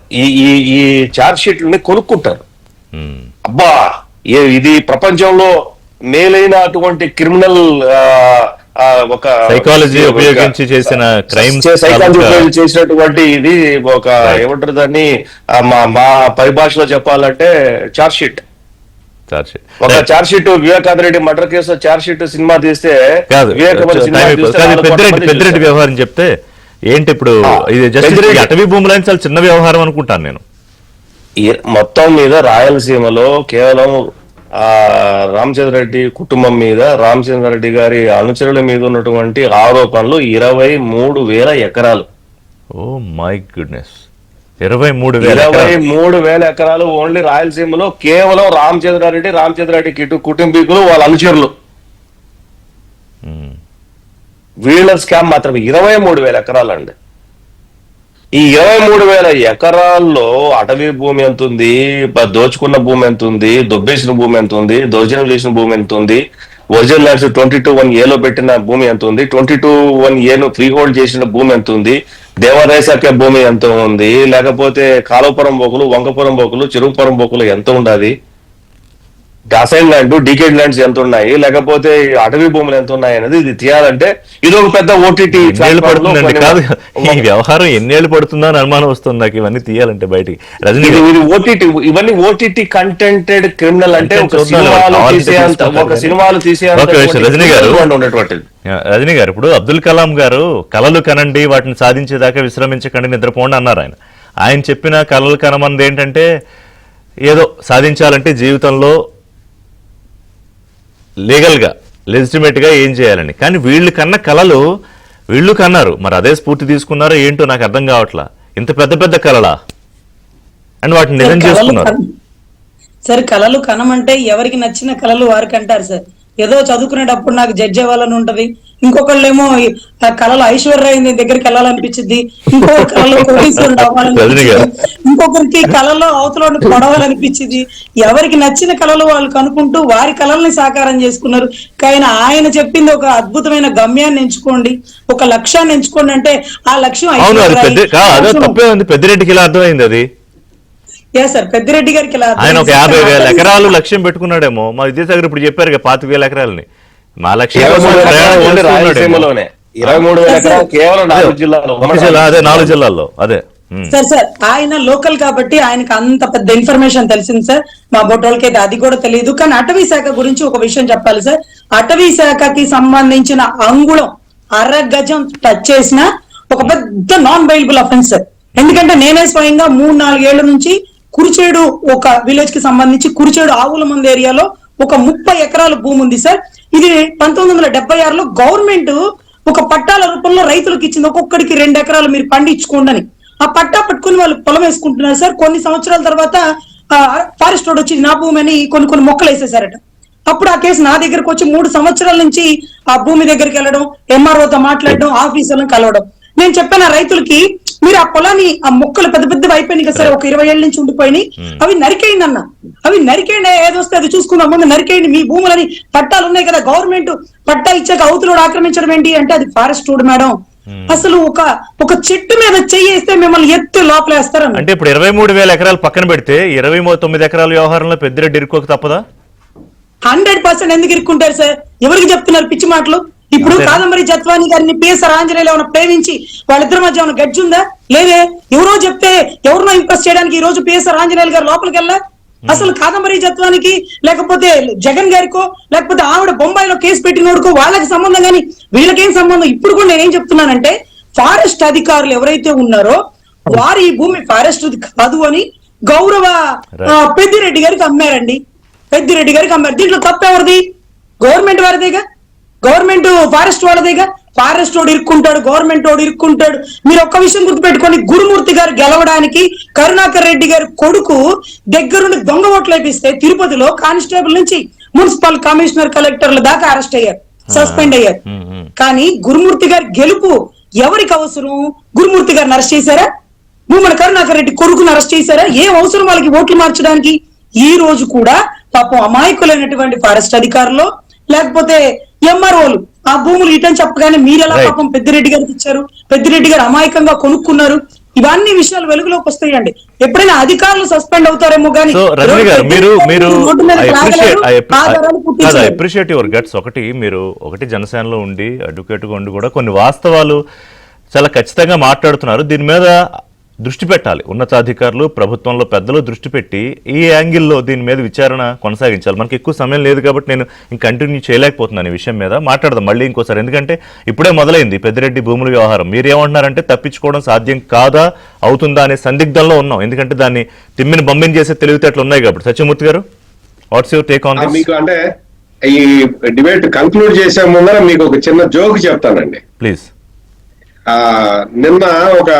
ఈ చార్జ్ షీట్లని కొనుక్కుంటారు. అబ్బా ఇది ప్రపంచంలో మేలైన అటువంటి క్రిమినల్ ఒక సైకాలజీ ఉపయోగించి చేసిన క్రైమ్స్, సైకాలజీ ఉపయోగించి చేసినటువంటి ఇది ఒక ఏమంటారు దాన్ని మా పరిభాషలో చెప్పాలంటే చార్జ్ షీట్. ఒక charge sheet Vivekananda Reddy murder case charge sheet cinema తీస్తే పెద్దిరెడ్డి వ్యవహారం చెప్తే ఏంటి ఇప్పుడు? ఇది జస్ట్ అటవీ భూములని చాలా చిన్న వ్యవహారం అనుకుంటాను నేను. మొత్తం మీద రాయలసీమలో కేవలం రామచంద్ర రెడ్డి కుటుంబం మీద, రామచంద్ర రెడ్డి గారి అనుచరుల మీద ఉన్నటువంటి ఆరోపణలు 23,000 ఎకరాలు. ఓ మై గుడ్నెస్, 23,000 ఎకరాలు ఓన్లీ రాయలసీమలో కేవలం రామచంద్ర రెడ్డి కుటుంబీకులు వాళ్ళ అనుచరులు వీళ్ళ స్కామ్ మాత్రమే 23,000 ఎకరాలు అండి. ఈ 23,000 ఎకరాల్లో అటవీ భూమి ఎంత ఉంది, దోచుకున్న భూమి ఎంత ఉంది, దొబ్బేసిన భూమి ఎంత ఉంది, దౌర్జన్యం చేసిన భూమి ఎంత ఉంది, ఒరిజినల్ ల్యాండ్స్ 22(1)A పెట్టిన భూమి ఎంత ఉంది, 22(1)A ఫ్రీ హోల్డ్ చేసిన భూమి ఎంత ఉంది, దేవాదాయ శాఖ భూమి ఎంత ఉంది, లేకపోతే కాలువపురం బోకులు, వంకపురం బోకులు, చెరువుపురం బోకులు ఎంత ఉండాలి, అసైన్ ల్యాండ్, డీకేడ్ ల్యాండ్స్ ఎంత ఉన్నాయి, లేకపోతే అటవీ భూములు ఎంత ఉన్నాయి అనేది ఇది తీయాలంటే ఇది ఒక పెద్ద ఓటీటీ పడుతుందండి. కాదు, ఈ వ్యవహారం ఎన్నేళ్ళు పడుతుందో అని అనుమానం వస్తుంది నాకు ఇవన్నీ తీయాలంటే బయటికి. ఇవన్నీ ఓటీటీ కంటెంటెడ్ క్రిమినల్ అంటే ఒక సినిమాలు రజనీ గారు ఇప్పుడు అబ్దుల్ కలాం గారు కలలు కనండి, వాటిని సాధించేదాకా విశ్రమించకండి, నిద్రపోండి అన్నారు. ఆయన చెప్పిన కలలు కనమంది ఏంటంటే ఏదో సాధించాలంటే జీవితంలో లీగల్గా లెజిటిమేట్గా ఏం చేయాలని. కానీ వీళ్ళు కన్న కళలు వీళ్ళు కన్నారు, మరి అదే స్ఫూర్తి తీసుకున్నారో ఏంటో నాకు అర్థం కావట్లా. ఇంత పెద్ద పెద్ద కళలా అండ్ వాటిని నిజం చేసుకున్నారు. సార్ కళలు కనమంటే ఎవరికి నచ్చిన కళలు వారికి అంటారు సార్. ఏదో చదువుకునేటప్పుడు నాకు జడ్జి అవ్వాలని ఉంటది, ఇంకొకళ్ళేమో కళలు ఐశ్వర్య దగ్గరికి వెళ్ళాలనిపించింది, ఇంకొక కళలో కోటీశ్వరుడు అవ్వాలనిపించింది, ఇంకొకరికి కళలో అవతల కొడవాలనిపించింది. ఎవరికి నచ్చిన కళలు వాళ్ళు కనుక్కుంటూ వారి కళల్ని సాకారం చేసుకున్నారు. కానీ ఆయన చెప్పింది ఒక అద్భుతమైన గమ్యాన్ని ఎంచుకోండి, ఒక లక్ష్యాన్ని ఎంచుకోండి అంటే ఆ లక్ష్యం పెద్దిరెడ్డికి ఇలా అర్థమైంది. అది సార్ పెద్దిరెడ్డి గారికి ఆయన ఒక 50,000 ఎకరాలు లక్ష్యం పెట్టుకున్నాడేమో. మా విద్యాసాగర్ ఇప్పుడు చెప్పారు 25,000 ఎకరాలని మా లక్ష్యం. 4 జిల్లాల్లో అదే సార్ ఆయన లోకల్ కాబట్టి ఆయనకు అంత పెద్ద ఇన్ఫర్మేషన్ తెలిసింది సార్. మా బొట్టోళ్ళకి అయితే అది కూడా తెలియదు. కానీ అటవీ శాఖ గురించి ఒక విషయం చెప్పాలి సార్. అటవీ శాఖకి సంబంధించిన అంగుళం 1/2 గజం టచ్ చేసిన ఒక పెద్ద నాన్ బెయిలబుల్ అఫెన్స్ సార్. ఎందుకంటే నేనే స్వయంగా 3-4 ఏళ్ల నుంచి కురిచేడు ఒక విలేజ్ కి సంబంధించి కురిచేడు ఆవుల మంది ఏరియాలో ఒక 30 ఎకరాల భూమి ఉంది సార్. ఇది 1976లో గవర్నమెంట్ ఒక పట్టాల రూపంలో రైతులకు ఇచ్చింది, ఒక్కొక్కడికి 2 ఎకరాలు మీరు పండించుకోండి అని. ఆ పట్టా పట్టుకుని వాళ్ళు పొలం వేసుకుంటున్నారు సార్. కొన్ని సంవత్సరాల తర్వాత ఫారెస్ట్ రోడ్ వచ్చి నా భూమి అని కొన్ని మొక్కలు వేసేసారట. అప్పుడు ఆ కేసు నా దగ్గరకు వచ్చి 3 సంవత్సరాల నుంచి ఆ భూమి దగ్గరికి వెళ్ళడం, ఎంఆర్ఓతో మాట్లాడడం, ఆఫీసర్లను కలవడం. నేను చెప్పాను ఆ రైతులకి, మీరు ఆ పొలాన్ని, ఆ మొక్కలు పెద్ద పెద్దవి అయిపోయినాయి కదా సార్, ఒక 20 ఏళ్ళ నుంచి ఉండిపోయినాయి, అవి నరికేయండి అన్న. అవి నరికేయండి, ఏదొస్తే అది చూసుకుందాం, ముందు నరికేయండి. మీ భూములని పట్టాలు ఉన్నాయి కదా, గవర్నమెంట్ పట్టా ఇచ్చాక అవతలోడు ఆక్రమించడం ఏంటి అంటే అది ఫారెస్ట్ రోడ్ మేడం. అసలు ఒక చెట్టు మీద చెయ్యేస్తే మిమ్మల్ని ఎత్తి లోపలేస్తారు. అంటే ఇప్పుడు 23,000 ఎకరాలు పక్కన పెడితే 29 ఎకరాల వ్యవహారంలో పెద్దిరెడ్డి ఇరుక్కోక తప్పదా? 100% ఎందుకు ఇరుక్కుంటారు సార్? ఎవరికి చెప్తున్నారు పిచ్చి మాటలు? ఇప్పుడు కాదంబరి జత్వాని గారిని పిఎస్ఆర్ ఆంజనేయులు ఏమైనా ప్రేమించి వాళ్ళిద్దరి మధ్య ఏమైనా గడ్జి ఉందా? లేదే. ఎవరో చెప్తే ఎవరినో ఇంప్రెస్ చేయడానికి ఈ రోజు పిఎస్ఆర్ ఆంజనేయులు గారు లోపలికి వెళ్ళా? అసలు కాదంబరి జత్వానికి లేకపోతే జగన్ గారికో లేకపోతే ఆవిడ బొంబాయిలో కేసు పెట్టినోడుకో వాళ్ళకి సంబంధం, కానీ వీళ్ళకేం సంబంధం? ఇప్పుడు కూడా నేనేం చెప్తున్నానంటే, ఫారెస్ట్ అధికారులు ఎవరైతే ఉన్నారో వారు ఈ భూమి ఫారెస్ట్ కాదు అని గౌరవ పెద్దిరెడ్డి గారికి అమ్మారండి. పెద్దిరెడ్డి గారికి అమ్మారు. దీంట్లో తప్పెవరిది? గవర్నమెంట్ వారిదేగా, గవర్నమెంట్ ఫారెస్ట్ వాళ్ళదేగా. ఫారెస్ట్ వాడు ఇరుక్కుంటాడు, గవర్నమెంట్ వాడు ఇరుక్కుంటాడు. మీరు ఒక్క విషయం గుర్తుపెట్టుకోండి, గురుమూర్తి గారు గెలవడానికి కరుణాకర్ రెడ్డి గారి కొడుకు దగ్గరుండి దొంగ ఓట్లు వేపిస్తే తిరుపతిలో కానిస్టేబుల్ నుంచి మున్సిపల్ కమిషనర్ కలెక్టర్ల దాకా అరెస్ట్ అయ్యారు, సస్పెండ్ అయ్యారు. కానీ గురుమూర్తి గారి గెలుపు ఎవరికి అవసరం? గురుమూర్తి గారిని అరెస్ట్ చేశారా? భూమన కరుణాకర్ రెడ్డి కొడుకుని అరెస్ట్ చేశారా? ఏం అవసరం వాళ్ళకి ఓట్లు మార్చడానికి? ఈ రోజు కూడా పాపం అమాయకులైనటువంటి ఫారెస్ట్ అధికారులు లేకపోతే ఎంఆర్ఓలు ఆ భూములు ఇటని చెప్పగానే మీరెలా పాపం పెద్దిరెడ్డి గారికి ఇచ్చారు, పెద్దిరెడ్డి గారు అమాయకంగా కొనుక్కున్నారు, ఇవన్నీ విషయాలు వెలుగులోకి వస్తాయండి. ఎప్పుడైనా అధికారులు సస్పెండ్ అవుతారేమో కానీ అప్రిషియేట్ యువర్ గట్స్. ఒకటి జనసేనలో ఉండి అడ్వకేట్ గా ఉండి కూడా కొన్ని వాస్తవాలు చాలా ఖచ్చితంగా మాట్లాడుతున్నారు. దీని మీద దృష్టి పెట్టాలి ఉన్నతాధికారులు, ప్రభుత్వంలో పెద్దలు దృష్టి పెట్టి ఈ యాంగిల్లో దీని మీద విచారణ కొనసాగించాలి. మనకి ఎక్కువ సమయం లేదు కాబట్టి నేను కంటిన్యూ చేయలేకపోతున్నాను ఈ విషయం మీద. మాట్లాడదాం మళ్ళీ ఇంకోసారి, ఎందుకంటే ఇప్పుడే మొదలైంది పెద్దిరెడ్డి భూముల వ్యవహారం. మీరేమంటున్నారంటే తప్పించుకోవడం సాధ్యం కాదా, అవుతుందా అనే సందిగ్ధంలో ఉన్నాం, ఎందుకంటే దాన్ని తిమ్మిని బొమ్మిని చేసే తెలివితేటలు ఉన్నాయి కాబట్టి. సత్యమూర్తి గారు, what's your take on this? మీకు అంటే ఈ డిబేట్ కంక్లూడ్ చేసే ముందర మీకు ఒక చిన్న జోక్ చెప్తానండి ప్లీజ్. నిన్న ఒక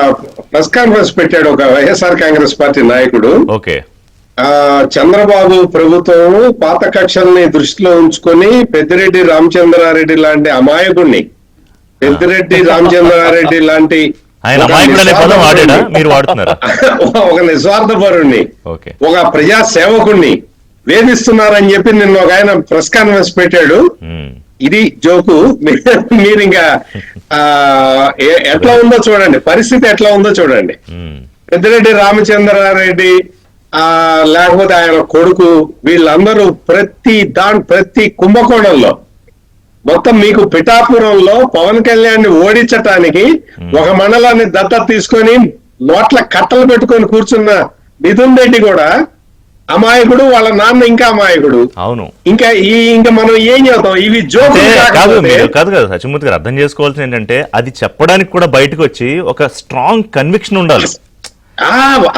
ప్రెస్ కాన్ఫరెన్స్ పెట్టాడు ఒక వైఎస్ఆర్ కాంగ్రెస్ పార్టీ నాయకుడు. ఓకే, చంద్రబాబు ప్రభుత్వం పాత కక్షల్ని దృష్టిలో ఉంచుకొని పెద్దిరెడ్డి రామచంద్రారెడ్డి లాంటి అమాయకుడిని, పెద్దిరెడ్డి రామచంద్రారెడ్డి లాంటి ఒక నిస్వార్థపరుణ్ణి, ఒక ప్రజా సేవకుణ్ణి వేధిస్తున్నారని చెప్పి నిన్న ఒక ఆయన ప్రెస్ కాన్ఫరెన్స్ పెట్టాడు. ఇది జోకు. మీరు ఇంకా ఎట్లా ఉందో చూడండి, పరిస్థితి ఎట్లా ఉందో చూడండి. పెద్దిరెడ్డి రామచంద్రారెడ్డి లేకపోతే ఆయన కొడుకు, వీళ్ళందరూ ప్రతి కుంభకోణంలో మొత్తం మీకు పిఠాపురంలో పవన్ కళ్యాణ్ ని ఓడించటానికి ఒక మండలాన్ని దత్తత తీసుకొని నోట్ల కట్టలు పెట్టుకొని కూర్చున్న మిథున్ రెడ్డి కూడా అమాయకుడు, వాళ్ళ నాన్న ఇంకా అమాయకుడు. అవును, ఇంకా మనం ఏం చేద్దాం? ఇవి జోకులు కాదు కదా సత్యమూర్తి గారు. అర్థం చేసుకోవాల్సింది ఏంటంటే అది చెప్పడానికి కూడా బయటకు వచ్చి ఒక స్ట్రాంగ్ కన్విక్షన్ ఉండాలి.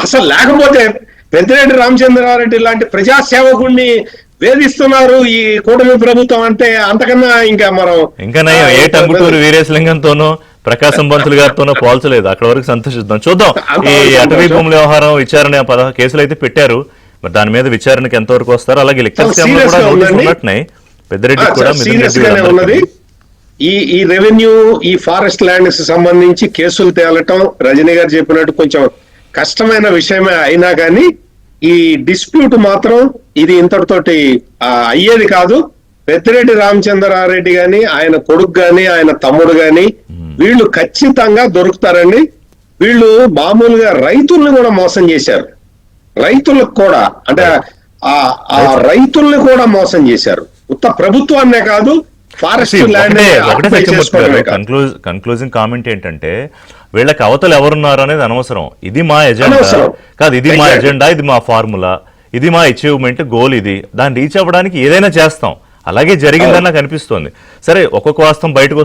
అసలు లేకపోతే పెద్దిరెడ్డి రామచంద్రారెడ్డి లాంటి ప్రజా సేవకుడిని వేధిస్తున్నారు ఈ కూటమి ప్రభుత్వం అంటే అంతకన్నా ఇంకా మనం ఏ టంగుటూరు వీరేశలింగంతోనో ప్రకాశం పంతులు గారితోనో పోల్చలేదు. అక్కడ వరకు సంతోషిద్దాం. చూద్దాం ఈ అటవీ భూముల వ్యవహారం విచారణ 10 కేసులు అయితే పెట్టారు. మరి దాని మీద విచారణకు ఎంతవరకు వస్తారు? అలాగే పెద్దిరెడ్డి కూడా ఉన్నది. ఈ రెవెన్యూ, ఈ ఫారెస్ట్ ల్యాండ్స్ సంబంధించి కేసులు తేలటం రజనీ గారు చెప్పినట్టు కొంచెం కష్టమైన విషయమే అయినా కానీ ఈ డిస్ప్యూట్ మాత్రం ఇది ఇంతటితోటి అయ్యేది కాదు. పెద్దిరెడ్డి రామచంద్రారెడ్డి గాని, ఆయన కొడుకు గాని, ఆయన తమ్ముడు గాని వీళ్ళు ఖచ్చితంగా దొరుకుతారండి. వీళ్ళు మామూలుగా రైతుల్ని కూడా మోసం చేశారు. రైతులకు కూడా అంటే ఆ రైతుల్ని కూడా మోసం చేశారు. ఉత్త ప్రభుత్వాన్నే కాదు, ఫారెస్ట్ ల్యాండ్. కన్క్లూజింగ్ కామెంట్ ఏంటంటే వీళ్ళకి అవతలు ఎవరున్నారు అనేది అనవసరం. ఇది మా ఎజెండా కాదు, ఇది మా ఎజెండా, ఇది మా ఫార్ములా, ఇది మా అచీవ్మెంట్, గోల్ ఇది. దాన్ని రీచ్ అవ్వడానికి ఏదైనా చేస్తాం. అలాగే జరిగిందని నాకు అనిపిస్తోంది. సరే, ఒక్కొక్క వాస్తవం బయటకు